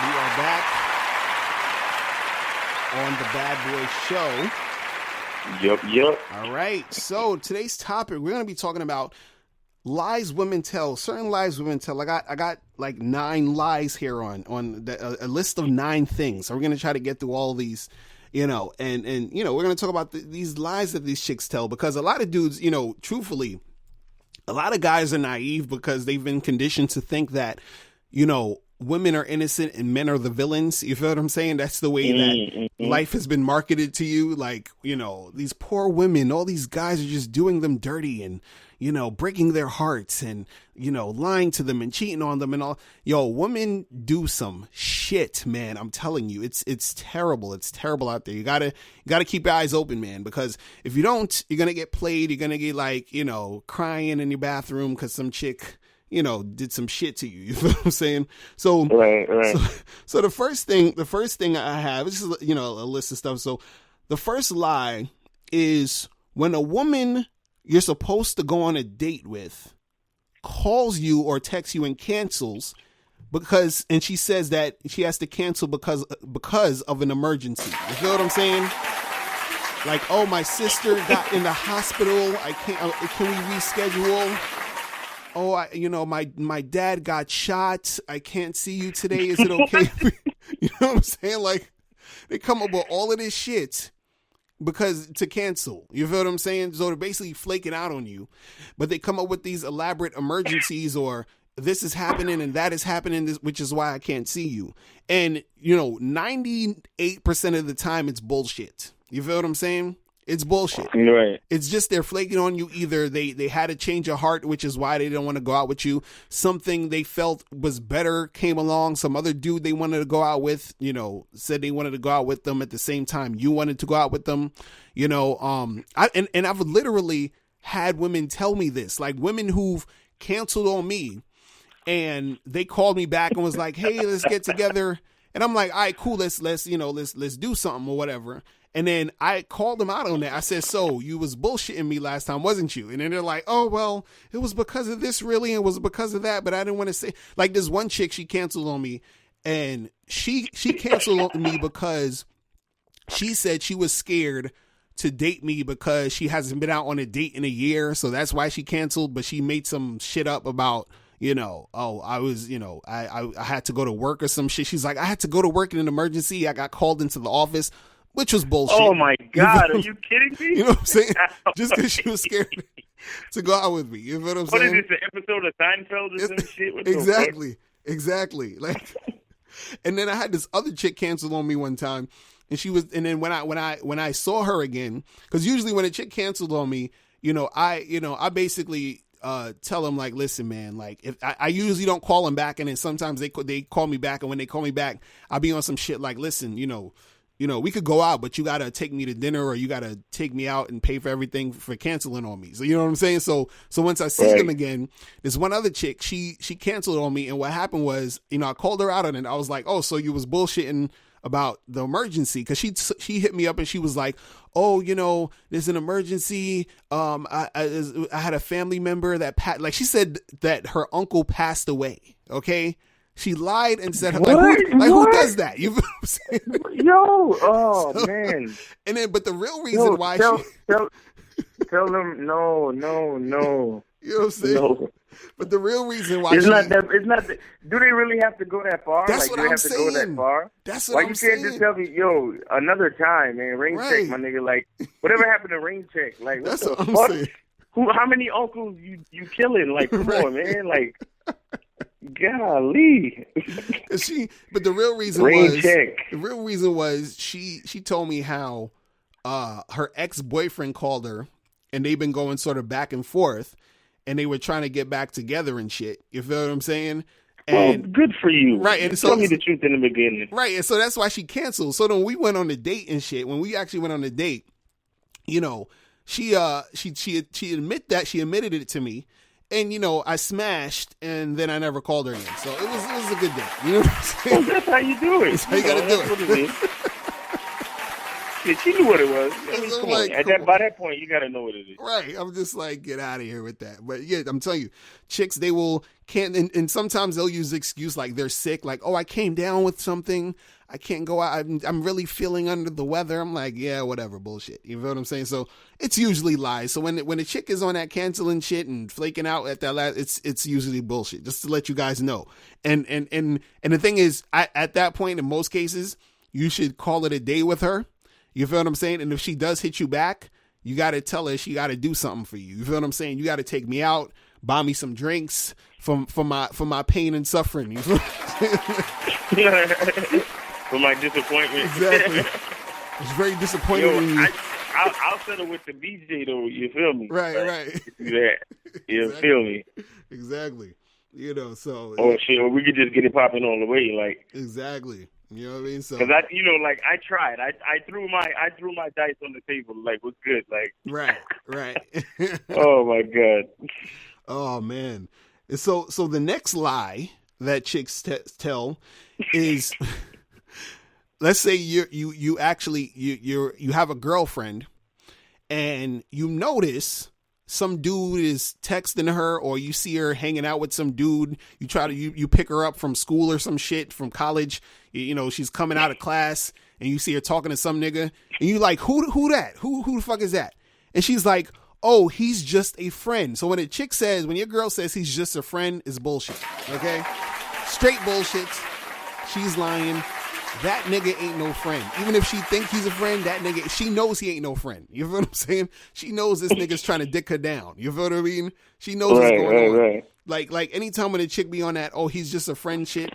We are back on the Bad Boy Show. Yep. All right. So today's topic, we're going to be talking about lies women tell. Certain lies women tell. I got like 9 lies here on a list of 9 things. So we're going to try to get through all these, and we're going to talk about these lies that these chicks tell, because a lot of dudes, truthfully, a lot of guys are naive because they've been conditioned to think that, women are innocent and men are the villains. You feel what I'm saying? That's the way that life has been marketed to you. Like, these poor women, all these guys are just doing them dirty and, breaking their hearts and, lying to them and cheating on them and all. Yo, women do some shit, man. I'm telling you, it's terrible. It's terrible out there. You gotta keep your eyes open, man, because if you don't, you're going to get played. You're going to get crying in your bathroom because some chick, did some shit to you. You feel what I'm saying? So, right. So the first thing I have is just, a list of stuff. So the first lie is when a woman you're supposed to go on a date with calls you or texts you and cancels and she says that she has to cancel because of an emergency. You feel what I'm saying? Like, oh, my sister got in the hospital. I can't. Can we reschedule? Oh, my dad got shot. I can't see you today. Is it okay? You know what I'm saying? Like, they come up with all of this shit to cancel. You feel what I'm saying? So they're basically flaking out on you, but they come up with these elaborate emergencies or this is happening and that is happening, which is why I can't see you. And, 98% of the time it's bullshit. You feel what I'm saying? It's bullshit. Right. It's just they're flaking on you. Either they had a change of heart, which is why they don't want to go out with you. Something they felt was better came along. Some other dude they wanted to go out with, said they wanted to go out with them at the same time you wanted to go out with them. I've literally had women tell me this, like women who've canceled on me and they called me back and was like, hey, let's get together. And I'm like, all right, cool. Let's do something or whatever. And then I called them out on that. I said, so you was bullshitting me last time, wasn't you? And then they're like, oh, well, it was because of this really. It was because of that. But I didn't want to say, like this one chick, she canceled on me and she canceled on me because she said she was scared to date me because she hasn't been out on a date in a year. So that's why she canceled. But she made some shit up about, I was, I had to go to work or some shit. She's like, I had to go to work in an emergency. I got called into the office. Which was bullshit. Oh my God, are you kidding me? You know what I'm saying? Just because she was scared to go out with me. You know what I'm saying? What is this, an episode of Seinfeld or some shit? Exactly. Like, And then I had this other chick cancel on me one time, and then when I saw her again, because usually when a chick canceled on me, I basically tell them like, listen, man, like if I usually don't call them back, and then sometimes they call me back, and when they call me back, I'll be on some shit like, listen, we could go out, but you gotta take me to dinner, or you gotta take me out and pay for everything for canceling on me. So you know what I'm saying? So once I see them again, there's one other chick, she canceled on me, and what happened was, I called her out on it. I was like, oh, so you was bullshitting about the emergency, because she hit me up and she was like, oh, there's an emergency. I had a family member that she said that her uncle passed away. Okay. She lied and said, who does that? You know what I'm saying? Man. And then, but the real reason why tell them no. You know what I'm saying? No. But the real reason why it's not that. Do they really have to go that far? That's like, what do they I'm have saying. To go that far? That's what I'm saying. Why you can't just tell me, another time, man, rain check, my nigga. Like, whatever happened to rain check? Like, that's what I'm fuck? saying. How many uncles you killing? Like, come on, man. Like, golly. But the real reason was she told me how her ex-boyfriend called her, and they've been going sort of back and forth, and they were trying to get back together and shit. You feel what I'm saying? And, well, good for you. Right. And so, tell me the truth in the beginning. Right. And so that's why she canceled. So then we went on a date and shit. When we actually went on a date, she admitted it to me. And, I smashed, and then I never called her again. So it was a good day. You know what I'm saying? Well, that's how you do it. That's how you got to do it. What it is. Yeah, she knew what it was. I mean, come on. By that point, you got to know what it is. Right. I'm just like, get out of here with that. But yeah, I'm telling you, chicks, they and sometimes they'll use the excuse like they're sick. Like, oh, I came down with something. I can't go out. I'm really feeling under the weather. I'm like, yeah, whatever, bullshit. You know what I'm saying? So it's usually lies. So when a chick is on that canceling shit and flaking out at that last, it's usually bullshit. Just to let you guys know. And the thing is, at that point, in most cases, you should call it a day with her. You feel what I'm saying? And if she does hit you back, you got to tell her she got to do something for you. You feel what I'm saying? You got to take me out, buy me some drinks for my pain and suffering. You feel what I'm saying? For my disappointment. Exactly. It's very disappointing when you... I'll settle with the BJ though. You feel me? Right. Do that. You exactly. Feel me? Exactly. So... Oh, shit. Or we could just get it popping all the way. Like... Exactly. You know what I mean? So... Because I tried. I threw my dice on the table. Like, what's good? Like... Right. Oh, my God. Oh, man. So the next lie that chicks tell is... Let's say you have a girlfriend, and you notice some dude is texting her, or you see her hanging out with some dude. You pick her up from school or some shit from college. She's coming out of class, and you see her talking to some nigga, and you like, who that? Who the fuck is that? And she's like, oh, he's just a friend. So when your girl says he's just a friend, it's bullshit. Okay, straight bullshit. She's lying. That nigga ain't no friend. Even if she think he's a friend, that nigga, she knows he ain't no friend. You feel what I'm saying? She knows this nigga's trying to dick her down. You feel what I mean? She knows what's going on. Right. Like anytime when a chick be on that, oh, he's just a friend shit,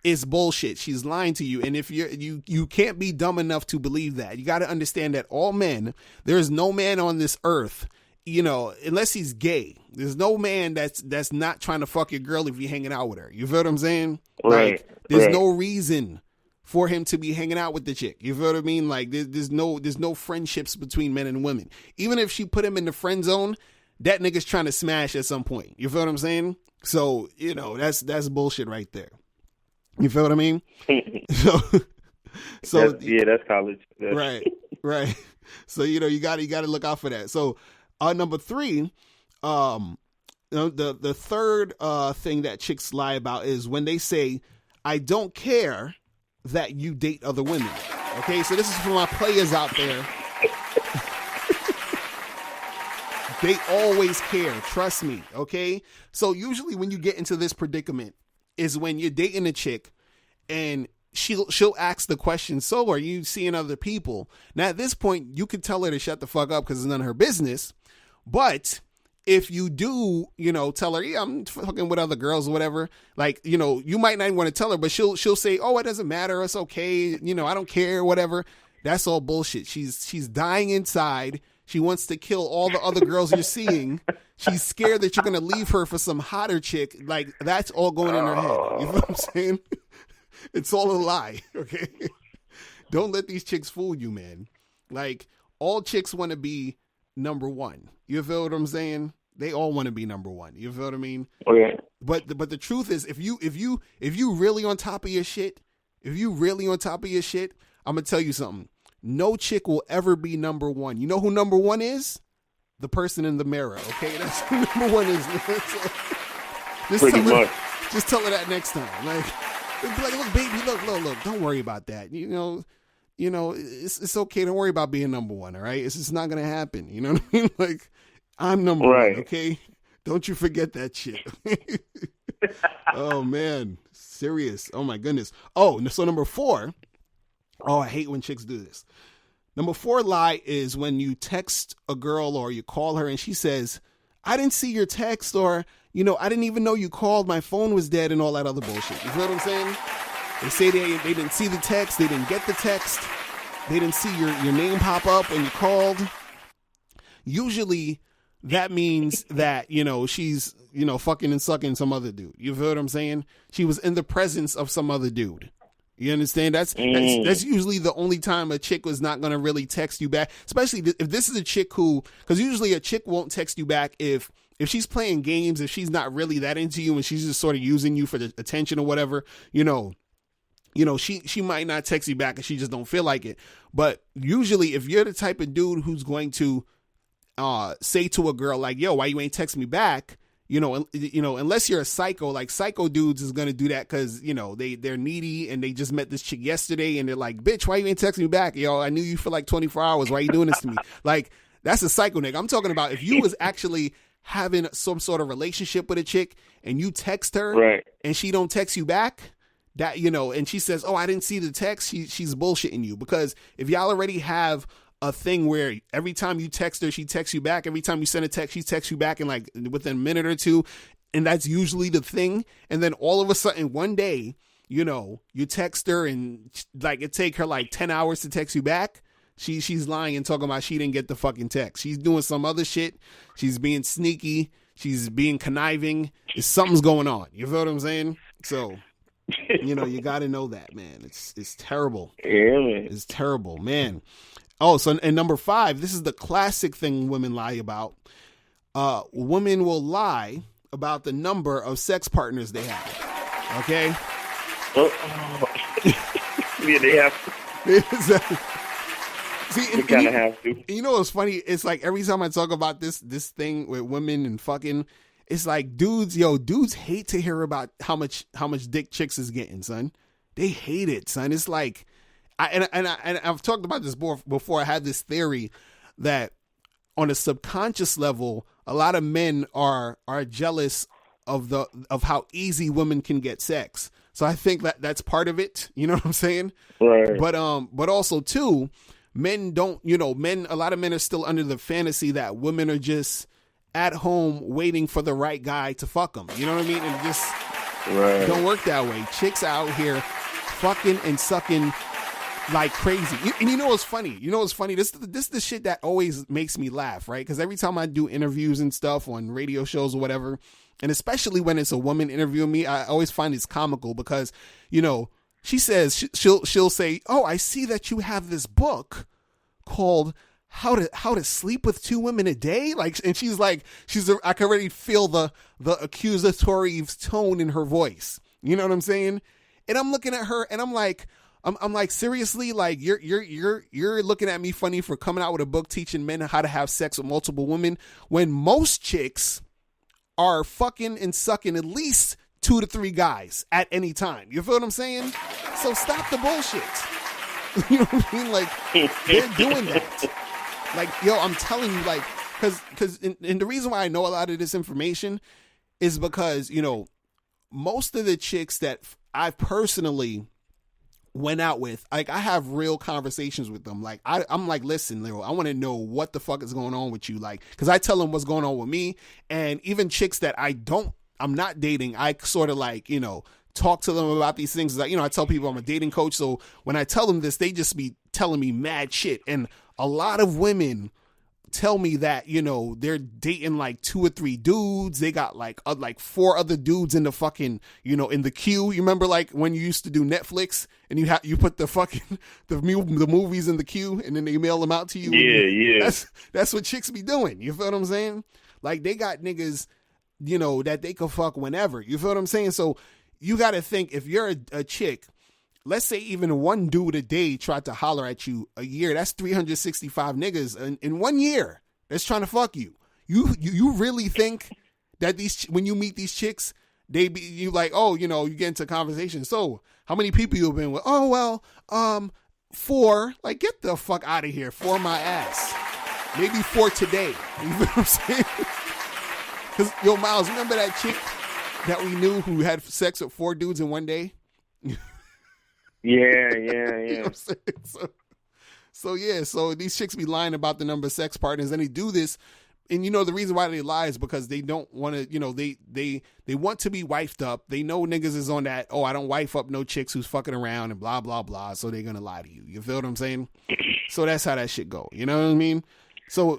it's bullshit. She's lying to you. And if you can't be dumb enough to believe that. You got to understand that all men, there is no man on this earth, unless he's gay. There's no man that's not trying to fuck your girl if you're hanging out with her. You feel what I'm saying? Right. Like, there's no reason for him to be hanging out with the chick. You feel what I mean? Like there's no friendships between men and women. Even if she put him in the friend zone, that nigga's trying to smash at some point. You feel what I'm saying? So, that's bullshit right there. You feel what I mean? So that's college. Right. So, you got to look out for that. So, number 3, the third thing that chicks lie about is when they say, I don't care that you date other women. Okay, so this is for my players out there. They always care, trust me, okay? So usually when you get into this predicament is when you're dating a chick and she'll ask the question, so are you seeing other people? Now at this point, you could tell her to shut the fuck up because it's none of her business, but if you do, tell her, yeah, I'm fucking with other girls or whatever, like, you might not want to tell her, but she'll say, oh, it doesn't matter. It's okay. I don't care, whatever. That's all bullshit. She's dying inside. She wants to kill all the other girls you're seeing. She's scared that you're going to leave her for some hotter chick. Like, that's all going in her head. You know what I'm saying? It's all a lie. Okay. Don't let these chicks fool you, man. Like, all chicks want to be number one. You feel what I'm saying? They all want to be number one. You feel what I mean? Okay. But the truth is, if you really on top of your shit, I'm gonna tell you something. No chick will ever be number one. You know who number one is? The person in the mirror. Okay, that's who number one is. Just tell her that next time. Like, look, baby, look. Don't worry about that. It's okay. Don't worry about being number one. All right, it's just not gonna happen. You know what I mean? Like, I'm number one. Okay, don't you forget that shit. Oh man, serious. Oh my goodness. Oh, so number 4. Oh, I hate when chicks do this. Number 4 lie is when you text a girl or you call her and she says, I didn't see your text, or, I didn't even know you called. My phone was dead, and all that other bullshit. You feel what I'm saying? They say they didn't see the text. They didn't get the text. They didn't see your name pop up when you called. Usually that means that, she's, fucking and sucking some other dude. You feel what I'm saying? She was in the presence of some other dude. You understand? That's usually the only time a chick was not going to really text you back, especially if this is a chick who, because usually a chick won't text you back if she's playing games, if she's not really that into you and she's just sort of using you for the attention or whatever, she might not text you back and she just don't feel like it. But usually if you're the type of dude who's going to say to a girl like, yo, why you ain't text me back? Unless you're a psycho, like psycho dudes is going to do that because, they're needy and they just met this chick yesterday and they're like, bitch, why you ain't texting me back? Yo, I knew you for like 24 hours. Why you doing this to me? Like, that's a psycho nigga. I'm talking about if you was actually having some sort of relationship with a chick and you text her right, and she don't text you back, that, and she says, oh, I didn't see the text. She's bullshitting you, because if y'all already have a thing where every time you text her, she texts you back. Every time you send a text, she texts you back in like within a minute or two. And that's usually the thing. And then all of a sudden one day, you text her and like it take her like 10 hours to text you back. She's lying and talking about she didn't get the fucking text. She's doing some other shit. She's being sneaky. She's being conniving. Something's going on. You feel what I'm saying? So, you got to know that, man. It's terrible. Yeah, man. It's terrible, man. Oh, so and number 5, this is the classic thing women lie about. Women will lie about the number of sex partners they have. Okay? Yeah, they have to. See, they kind of have to. You know what's funny? It's like every time I talk about this thing with women and fucking, it's like dudes hate to hear about how much dick chicks is getting, son. They hate it, son. It's like, I've talked about this before. I had this theory that on a subconscious level, a lot of men are jealous of how easy women can get sex. So I think that's part of it. You know what I'm saying? Right. But also too, men don't. A lot of men are still under the fantasy that women are just at home waiting for the right guy to fuck them. You know what I mean? And just don't work that way. Chicks out here fucking and sucking like crazy. And you know what's funny? This is the shit that always makes me laugh, right? Because every time I do interviews and stuff on radio shows or whatever, and especially when it's a woman interviewing me, I always find it's comical because, she says, she'll say, oh, I see that you have this book called How to Sleep with 2 Women a Day. Like, and she's like, I can already feel the accusatory tone in her voice. You know what I'm saying? And I'm looking at her and I'm like, seriously, like you're looking at me funny for coming out with a book teaching men how to have sex with multiple women when most chicks are fucking and sucking at least 2 to 3 guys at any time. You feel what I'm saying? So stop the bullshit. You know what I mean? Like, they're doing that. Like, yo, I'm telling you, like, because and the reason why I know a lot of this information is because, most of the chicks that I've personally went out with, like, I have real conversations with them. Like, I'm like, listen, Lil, I want to know what the fuck is going on with you. Like, because I tell them what's going on with me. And even chicks that I'm not dating, I sort of like, you know, talk to them about these things. Like, you know, I tell people I'm a dating coach. So when I tell them this, they just be telling me mad shit. And a lot of women tell me that, you know, they're dating like 2 or 3 dudes. They got like 4 other dudes in the fucking, you know, in the queue. You remember like when you used to do Netflix and you put the fucking the movies in the queue and then they mail them out to you. Yeah. That's what chicks be doing. You feel what I'm saying? Like, they got niggas, you know, that they could fuck whenever. You feel what I'm saying? So you got to think, if you're a chick, let's say even one dude a day tried to holler at you a year, that's 365 niggas in 1 year that's trying to fuck you. You really think that when you meet these chicks, you like, oh, you know, you get into conversation. So how many people you've been with? Oh, well, 4. Like, get the fuck out of here. 4 my ass. Maybe 4 today. You know what I'm saying? Because, yo, Miles, remember that chick that we knew who had sex with 4 dudes in one day? Yeah. You know what I'm saying? So these chicks be lying about the number of sex partners, and they do this. And, you know, the reason why they lie is because they don't want to, you know, they want to be wifed up. They know niggas is on that, oh, I don't wife up no chicks who's fucking around and blah, blah, blah. So they're going to lie to you. You feel what I'm saying? So that's how that shit go. You know what I mean? So,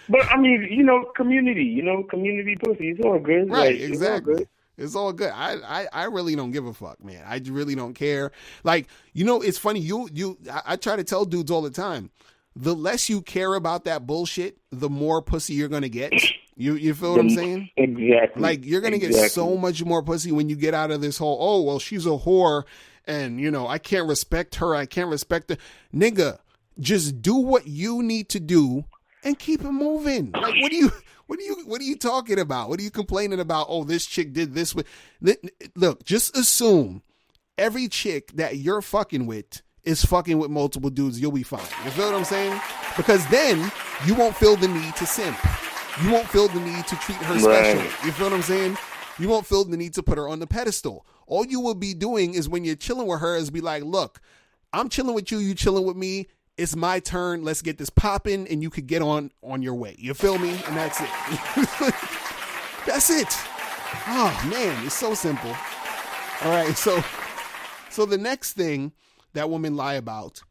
but I mean, you know, community pussy. It's all good. Right, like, exactly. It's all good. I really don't give a fuck, man. I really don't care. Like, you know, it's funny. I try to tell dudes all the time, the less you care about that bullshit, the more pussy you're going to get. You feel what I'm saying? Exactly. Like, you're going to get so much more pussy when you get out of this whole, oh, well, she's a whore and, you know, I can't respect her. I can't respect her. Nigga, just do what you need to do and keep it moving. Like, what are you talking about? What are you complaining about? Oh, this chick did this with. Look, just assume every chick that you're fucking with is fucking with multiple dudes. You'll be fine. You feel what I'm saying? Because then you won't feel the need to simp. You won't feel the need to treat her special. You feel what I'm saying? You won't feel the need to put her on the pedestal. All you will be doing is when you're chilling with her is be like, look, I'm chilling with you. You chilling with me. It's my turn. Let's get this popping, and you could get on your way. You feel me? And that's it. That's it. Oh man, it's so simple. All right, so the next thing that women lie about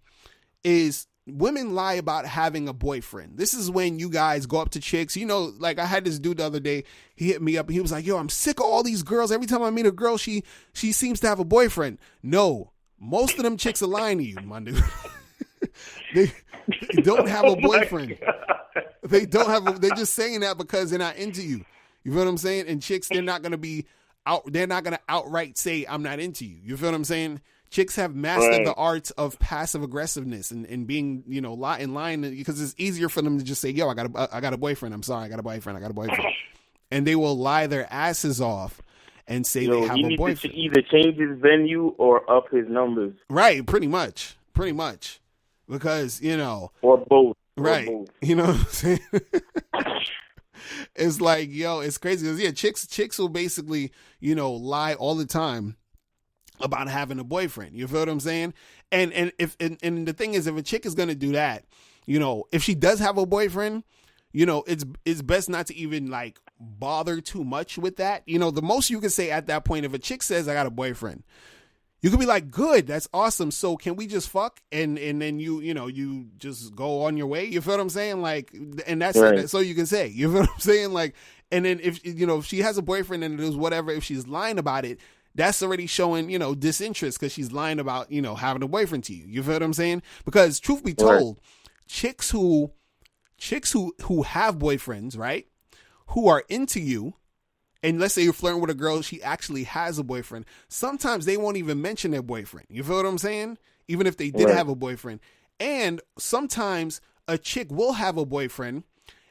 is women lie about having a boyfriend. This is when you guys go up to chicks. You know, like I had this dude the other day. He hit me up. And he was like, "Yo, I'm sick of all these girls. Every time I meet a girl, she seems to have a boyfriend." No, most of them chicks are lying to you, my dude. They don't have a boyfriend. They don't have. They're just saying that because they're not into you. You feel what I'm saying? And chicks, they're not gonna be out. They're not gonna outright say I'm not into you. You feel what I'm saying? Chicks have mastered the art of passive aggressiveness and being, you know, lying because it's easier for them to just say, "Yo, I got a boyfriend. I'm sorry, I got a boyfriend. And they will lie their asses off and say they have a boyfriend. He needs to either change his venue or up his numbers. Right, pretty much. Because, you know, or both. Right. You know what I'm saying? It's like, yo, it's crazy. 'Cause, yeah, chicks will basically, you know, lie all the time about having a boyfriend. You feel what I'm saying? And the thing is, if a chick is gonna do that, you know, if she does have a boyfriend, you know, it's best not to even like bother too much with that. You know, the most you can say at that point, if a chick says I got a boyfriend, you could be like, good, that's awesome. So can we just fuck? And then you just go on your way. You feel what I'm saying? Like, and that's so you can say, you feel what I'm saying? Like, and then if, you know, if she has a boyfriend and it is whatever, if she's lying about it, that's already showing, you know, disinterest because she's lying about, you know, having a boyfriend to you. You feel what I'm saying? Because truth be told, chicks who have boyfriends, right, who are into you, and let's say you're flirting with a girl, she actually has a boyfriend, sometimes they won't even mention their boyfriend. You feel what I'm saying? Even if they did have a boyfriend. And sometimes a chick will have a boyfriend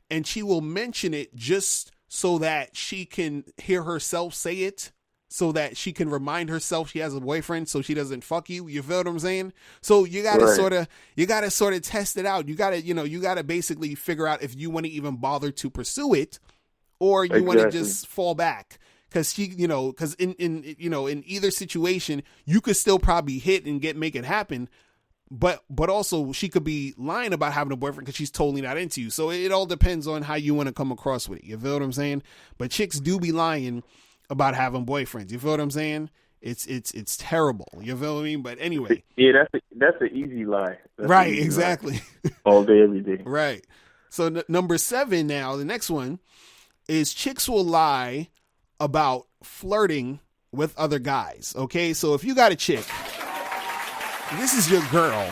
and she will mention it just so that she can hear herself say it, so that she can remind herself she has a boyfriend so she doesn't fuck you. You feel what I'm saying? So you gotta sort of test it out. You gotta basically figure out if you want to even bother to pursue it or you want to just fall back. because because in either situation, you could still probably hit and make it happen. But also she could be lying about having a boyfriend because she's totally not into you. So it all depends on how you want to come across with it. You feel what I'm saying? But chicks do be lying about having boyfriends. You feel what I'm saying? It's terrible. You feel what I mean? But anyway. Yeah, that's an easy lie. That's right, easy exactly. Lie. All day, every day. Right. So number 7 now, the next one is chicks will lie about flirting with other guys. Okay, so if you got a chick, this is your girl,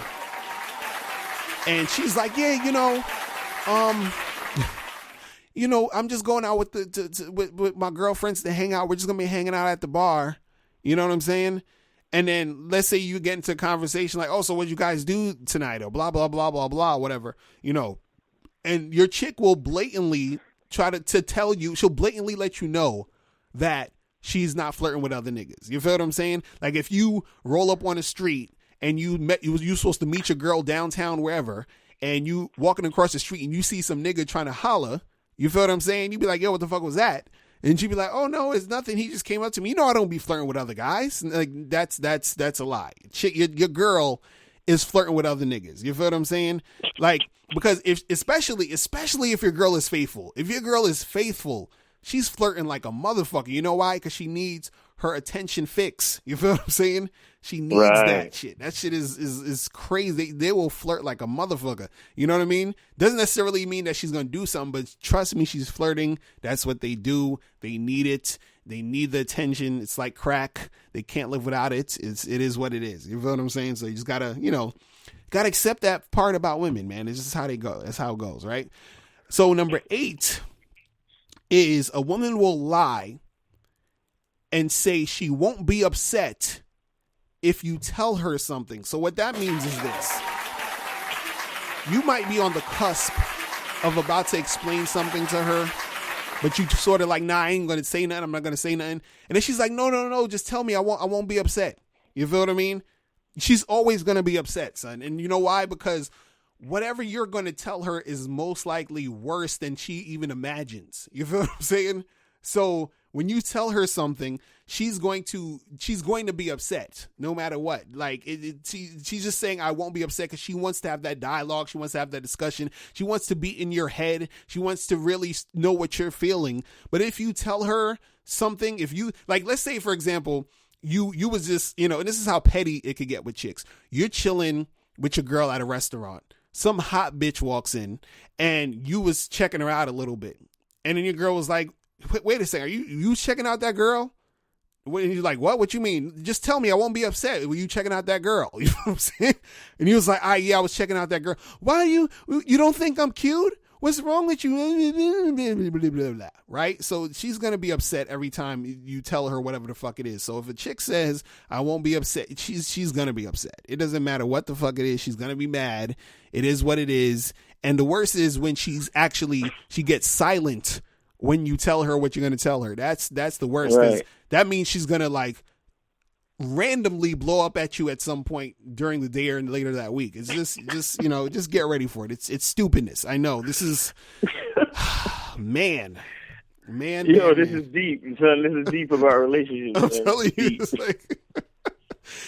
and she's like, yeah, I'm just going out with my girlfriends to hang out. We're just gonna be hanging out at the bar. You know what I'm saying? And then let's say you get into a conversation like, oh, so what you guys do tonight, or blah blah blah blah blah, whatever, and your chick will blatantly try to tell you. She'll blatantly let you know that she's not flirting with other niggas. You feel what I'm saying? Like if you roll up on the street and you supposed to meet your girl downtown wherever, and you walking across the street and you see some nigga trying to holler, you feel what I'm saying? You be like, yo, what the fuck was that? And she'd be like, oh no, it's nothing. He just came up to me. I don't be flirting with other guys. Like that's a lie. Your girl is flirting with other niggas. You feel what I'm saying? Like, because especially if your girl is faithful. If your girl is faithful, she's flirting like a motherfucker. You know why? Because she needs her attention fix. You feel what I'm saying? She needs that shit. That shit is crazy. They will flirt like a motherfucker. You know what I mean? Doesn't necessarily mean that she's going to do something, but trust me, she's flirting. That's what they do. They need it. They need the attention. It's like crack. They can't live without it. It is what it is. You feel what I'm saying? So you just gotta accept that part about women, man. It's just how they go. That's how it goes, right? So number 8 is a woman will lie and say she won't be upset if you tell her something. So what that means is this. You might be on the cusp of about to explain something to her, but you sort of like, nah, I ain't going to say nothing. I'm not going to say nothing. And then she's like, no, just tell me. I won't be upset. You feel what I mean? She's always going to be upset, son. And you know why? Because whatever you're going to tell her is most likely worse than she even imagines. You feel what I'm saying? So when you tell her something, she's going to be upset no matter what. Like she's just saying, I won't be upset, because she wants to have that dialogue. She wants to have that discussion. She wants to be in your head. She wants to really know what you're feeling. But if you tell her something, if you like, let's say, for example, you was just, and this is how petty it could get with chicks. You're chilling with your girl at a restaurant. Some hot bitch walks in and you was checking her out a little bit. And then your girl was like, wait a second, are you checking out that girl? And he's like, what? What you mean? Just tell me, I won't be upset. Were you checking out that girl? You know what I'm saying? And he was like, yeah, I was checking out that girl. Why you don't think I'm cute? What's wrong with you? Right? So she's going to be upset every time you tell her whatever the fuck it is. So if a chick says, I won't be upset, she's going to be upset. It doesn't matter what the fuck it is. She's going to be mad. It is what it is. And the worst is when she gets silent when you tell her what you're going to tell her. That's the worst. Right. That means she's going to like randomly blow up at you at some point during the day or later that week. It's just just get ready for it. It's stupidness. I know this is man. This is deep, son. This is deep about relationships. I'm telling you, it's like,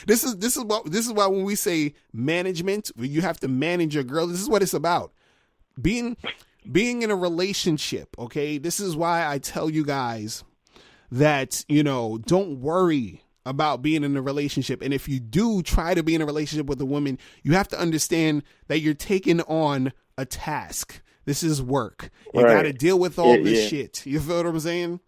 this is why when we say management, you have to manage your girl. This is what it's about. Being in a relationship, okay? This is why I tell you guys that, don't worry about being in a relationship. And if you do try to be in a relationship with a woman, you have to understand that you're taking on a task. This is work. You got to deal with all this shit. You feel what I'm saying?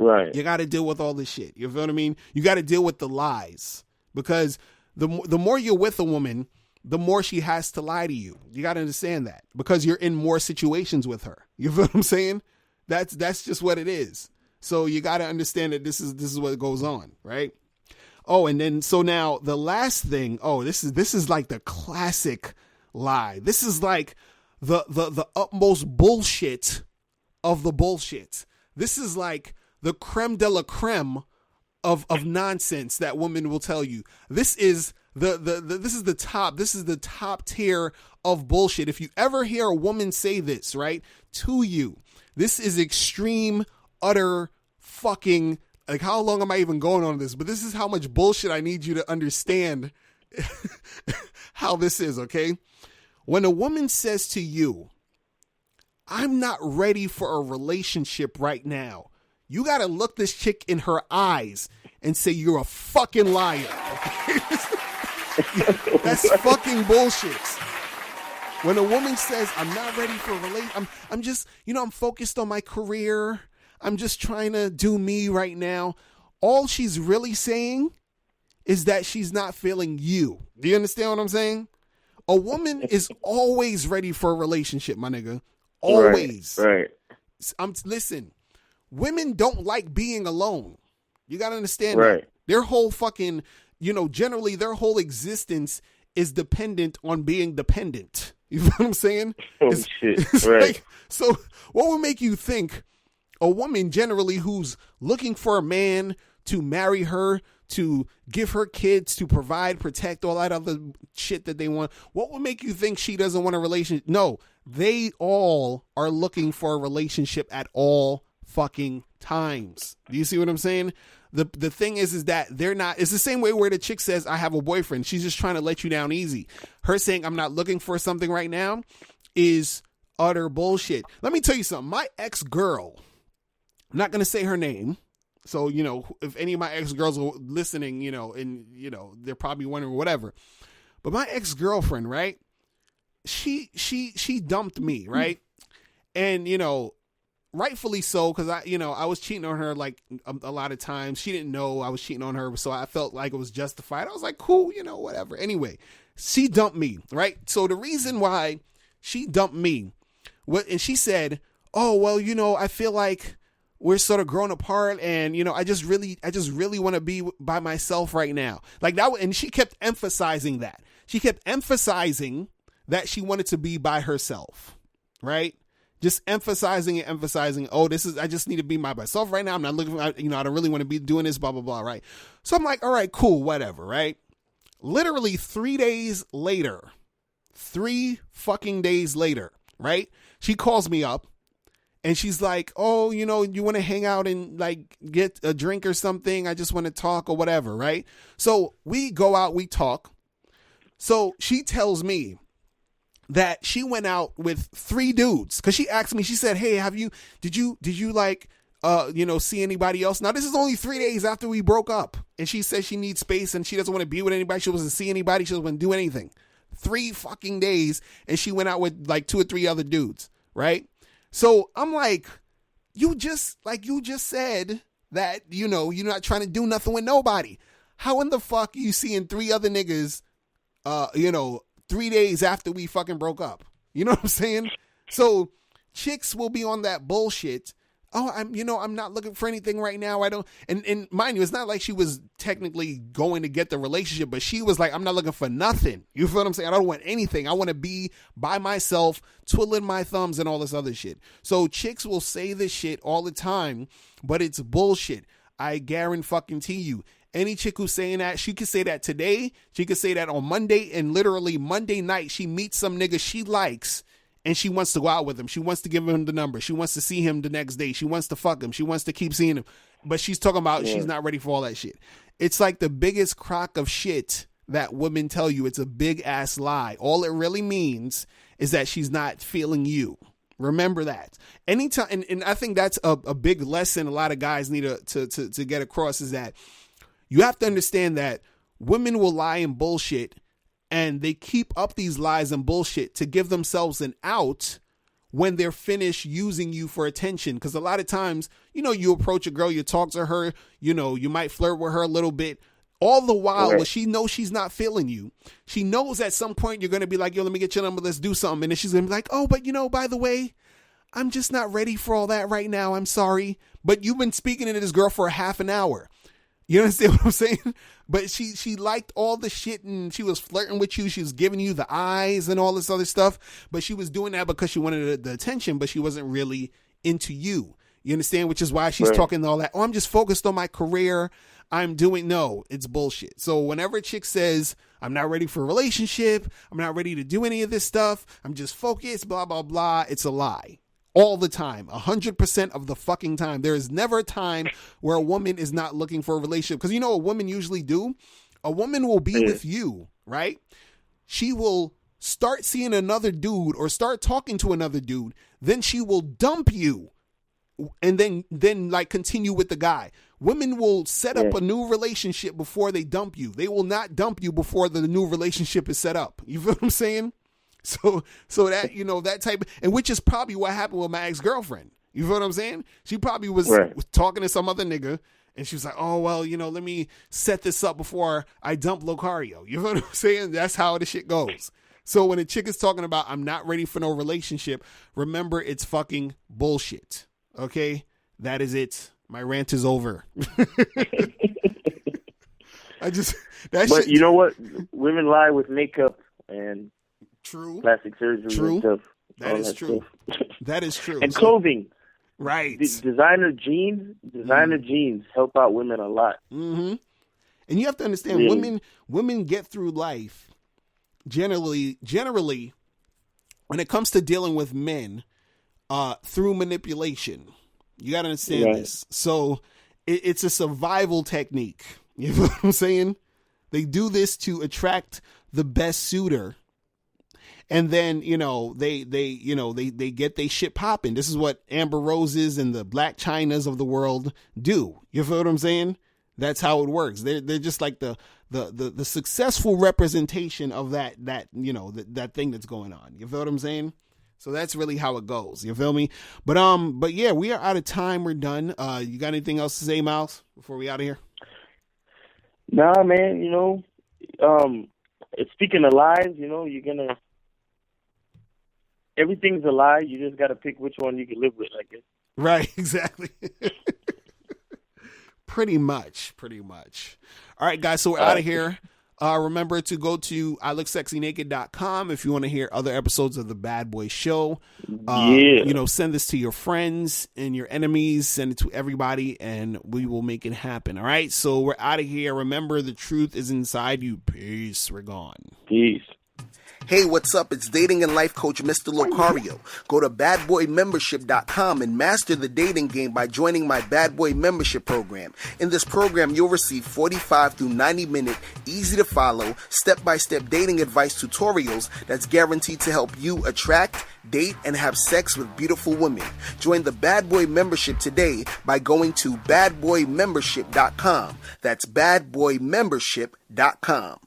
Right. You got to deal with all this shit. You feel what I mean? You got to deal with the lies, because the more you're with a woman, the more she has to lie to you. You got to understand that, because you're in more situations with her. You feel what I'm saying? That's just what it is. So you got to understand that this is what goes on, right? Oh, and then so now the last thing. Oh, this is like the classic lie. This is like the utmost bullshit of the bullshit. This is like the creme de la creme of nonsense that women will tell you. This is this is the top tier of bullshit. If you ever hear a woman say this, right, to you, this is extreme, utter fucking like, how long am I even going on this? But this is how much bullshit I need you to understand how this is, okay? When a woman says to you, I'm not ready for a relationship right now, you got to look this chick in her eyes and say, you're a fucking liar. That's fucking bullshit. When a woman says, I'm not ready for a relationship, I'm just, I'm focused on my career. I'm just trying to do me right now. All she's really saying is that she's not feeling you. Do you understand what I'm saying? A woman is always ready for a relationship, my nigga. Always. Right. Listen, women don't like being alone. You got to understand right. that. Their whole fucking, generally their whole existence is dependent on being dependent. You know what I'm saying? Oh, shit. Right. Like, so what would make you think a woman generally who's looking for a man to marry her, to give her kids, to provide, protect, all that other shit that they want, what would make you think she doesn't want a relationship? No, they all are looking for a relationship at all fucking times. Do you see what I'm saying? The thing is that they're not, it's the same way where the chick says, I have a boyfriend. She's just trying to let you down easy. Her saying, I'm not looking for something right now is utter bullshit. Let me tell you something. My ex-girl, I'm not going to say her name. So, if any of my ex-girls are listening, and, they're probably wondering whatever. But my ex-girlfriend, right? She dumped me, right? And, rightfully so, because I was cheating on her like a lot of times. She didn't know I was cheating on her, so I felt like it was justified. I was like, cool, whatever. Anyway, she dumped me, right? So the reason why she dumped me, and she said, oh, well, I feel like we're sort of grown apart, and I just really want to be by myself right now, like that. And she kept emphasizing that. She kept emphasizing that she wanted to be by herself, right? Just emphasizing. Oh, I just need to be by myself right now. I'm not looking, I don't really want to be doing this, blah, blah, blah, right? So I'm like, all right, cool, whatever, right? Literally 3 days later, 3 fucking days later, right? She calls me up and she's like, oh, you want to hang out and like get a drink or something? I just want to talk or whatever, right? So we go out, we talk. So she tells me that she went out with 3 dudes, because she asked me, she said, hey, did you like see anybody else? Now this is only 3 days after we broke up, and she says she needs space and she doesn't want to be with anybody. She doesn't see anybody. She doesn't want to do anything. 3 fucking days, and she went out with like 2 or 3 other dudes, right? So I'm like, you just said that you're not trying to do nothing with nobody. How in the fuck are you seeing 3 other niggas 3 days after we fucking broke up? You know what I'm saying? So chicks will be on that bullshit. Oh, I'm not looking for anything right now. I don't, and mind you, it's not like she was technically going to get the relationship, but she was like, I'm not looking for nothing. You feel what I'm saying? I don't want anything. I want to be by myself, twiddling my thumbs and all this other shit. So chicks will say this shit all the time, but it's bullshit. I guarantee you. Any chick who's saying that, she could say that today, she could say that on Monday, and literally Monday night, she meets some nigga she likes, and she wants to go out with him. She wants to give him the number. She wants to see him the next day. She wants to fuck him. She wants to keep seeing him. But she's talking about she's not ready for all that shit. It's like the biggest crock of shit that women tell you. It's a big ass lie. All it really means is that she's not feeling you. Remember that. Anytime, and I think that's a big lesson a lot of guys need to get across, is that you have to understand that women will lie and bullshit, and they keep up these lies and bullshit to give themselves an out when they're finished using you for attention. Because a lot of times, you approach a girl, you talk to her, you might flirt with her a little bit. All the while, well, she knows she's not feeling you. She knows at some point you're going to be like, yo, let me get your number, let's do something. And then she's going to be like, oh, but by the way, I'm just not ready for all that right now. I'm sorry. But you've been speaking to this girl for a half an hour. You understand what I'm saying? But she liked all the shit, and she was flirting with you. She was giving you the eyes and all this other stuff. But she was doing that because she wanted the attention, but she wasn't really into you. You understand? Which is why she's talking all that. Oh, I'm just focused on my career. No, it's bullshit. So whenever a chick says, I'm not ready for a relationship, I'm not ready to do any of this stuff, I'm just focused, blah, blah, blah, it's a lie. all the time, 100% of the fucking time. There is never a time where a woman is not looking for a relationship. Because you know what women usually do? A woman will be with you, right? She will start seeing another dude or start talking to another dude. Then she will dump you and then like continue with the guy. Women will set up a new relationship before they dump you. They will not dump you before the new relationship is set up. You feel what I'm saying? So that, you know, that type, and which is probably what happened with my ex-girlfriend. You feel what I'm saying? She probably was talking to some other nigga, and she was like, oh, well, you know, let me set this up before I dump Locario. You feel what I'm saying? That's how the shit goes. So when a chick is talking about, I'm not ready for no relationship, remember it's fucking bullshit. Okay? That is it. My rant is over. But you know what? Women lie with makeup and plastic surgery and stuff. That is true. That is true. And clothing. Right. Designer jeans help out women a lot. Mm-hmm. And you have to understand, women get through life generally when it comes to dealing with men through manipulation. You got to understand this. So it's a survival technique. You know what I'm saying? They do this to attract the best suitor. And then, you know, they get their shit popping. This is what Amber Roses and the Black Chinas of the world do. You feel what I'm saying? That's how it works. They're just like the successful representation of that you know, that thing that's going on. You feel what I'm saying? So that's really how it goes. You feel me? But yeah, we are out of time. We're done. You got anything else to say, Miles, before we out of here? Nah, man. You know, speaking of lies, you know, everything's a lie. You just got to pick which one you can live with, I guess. Right, exactly. Pretty much. All right, guys, so we're out of here. Remember to go to ilookseksynaked.com if you want to hear other episodes of the Bad Boy Show. You know, send this to your friends and your enemies. Send it to everybody, and we will make it happen. All right, so we're out of here. Remember, the truth is inside you. Peace. We're gone. Peace. Hey, what's up? It's dating and life coach Mr. Locario. Go to badboymembership.com and master the dating game by joining my Bad Boy membership program. In this program, you'll receive 45 through 90-minute, easy-to-follow, step-by-step dating advice tutorials that's guaranteed to help you attract, date, and have sex with beautiful women. Join the Bad Boy membership today by going to badboymembership.com. That's badboymembership.com.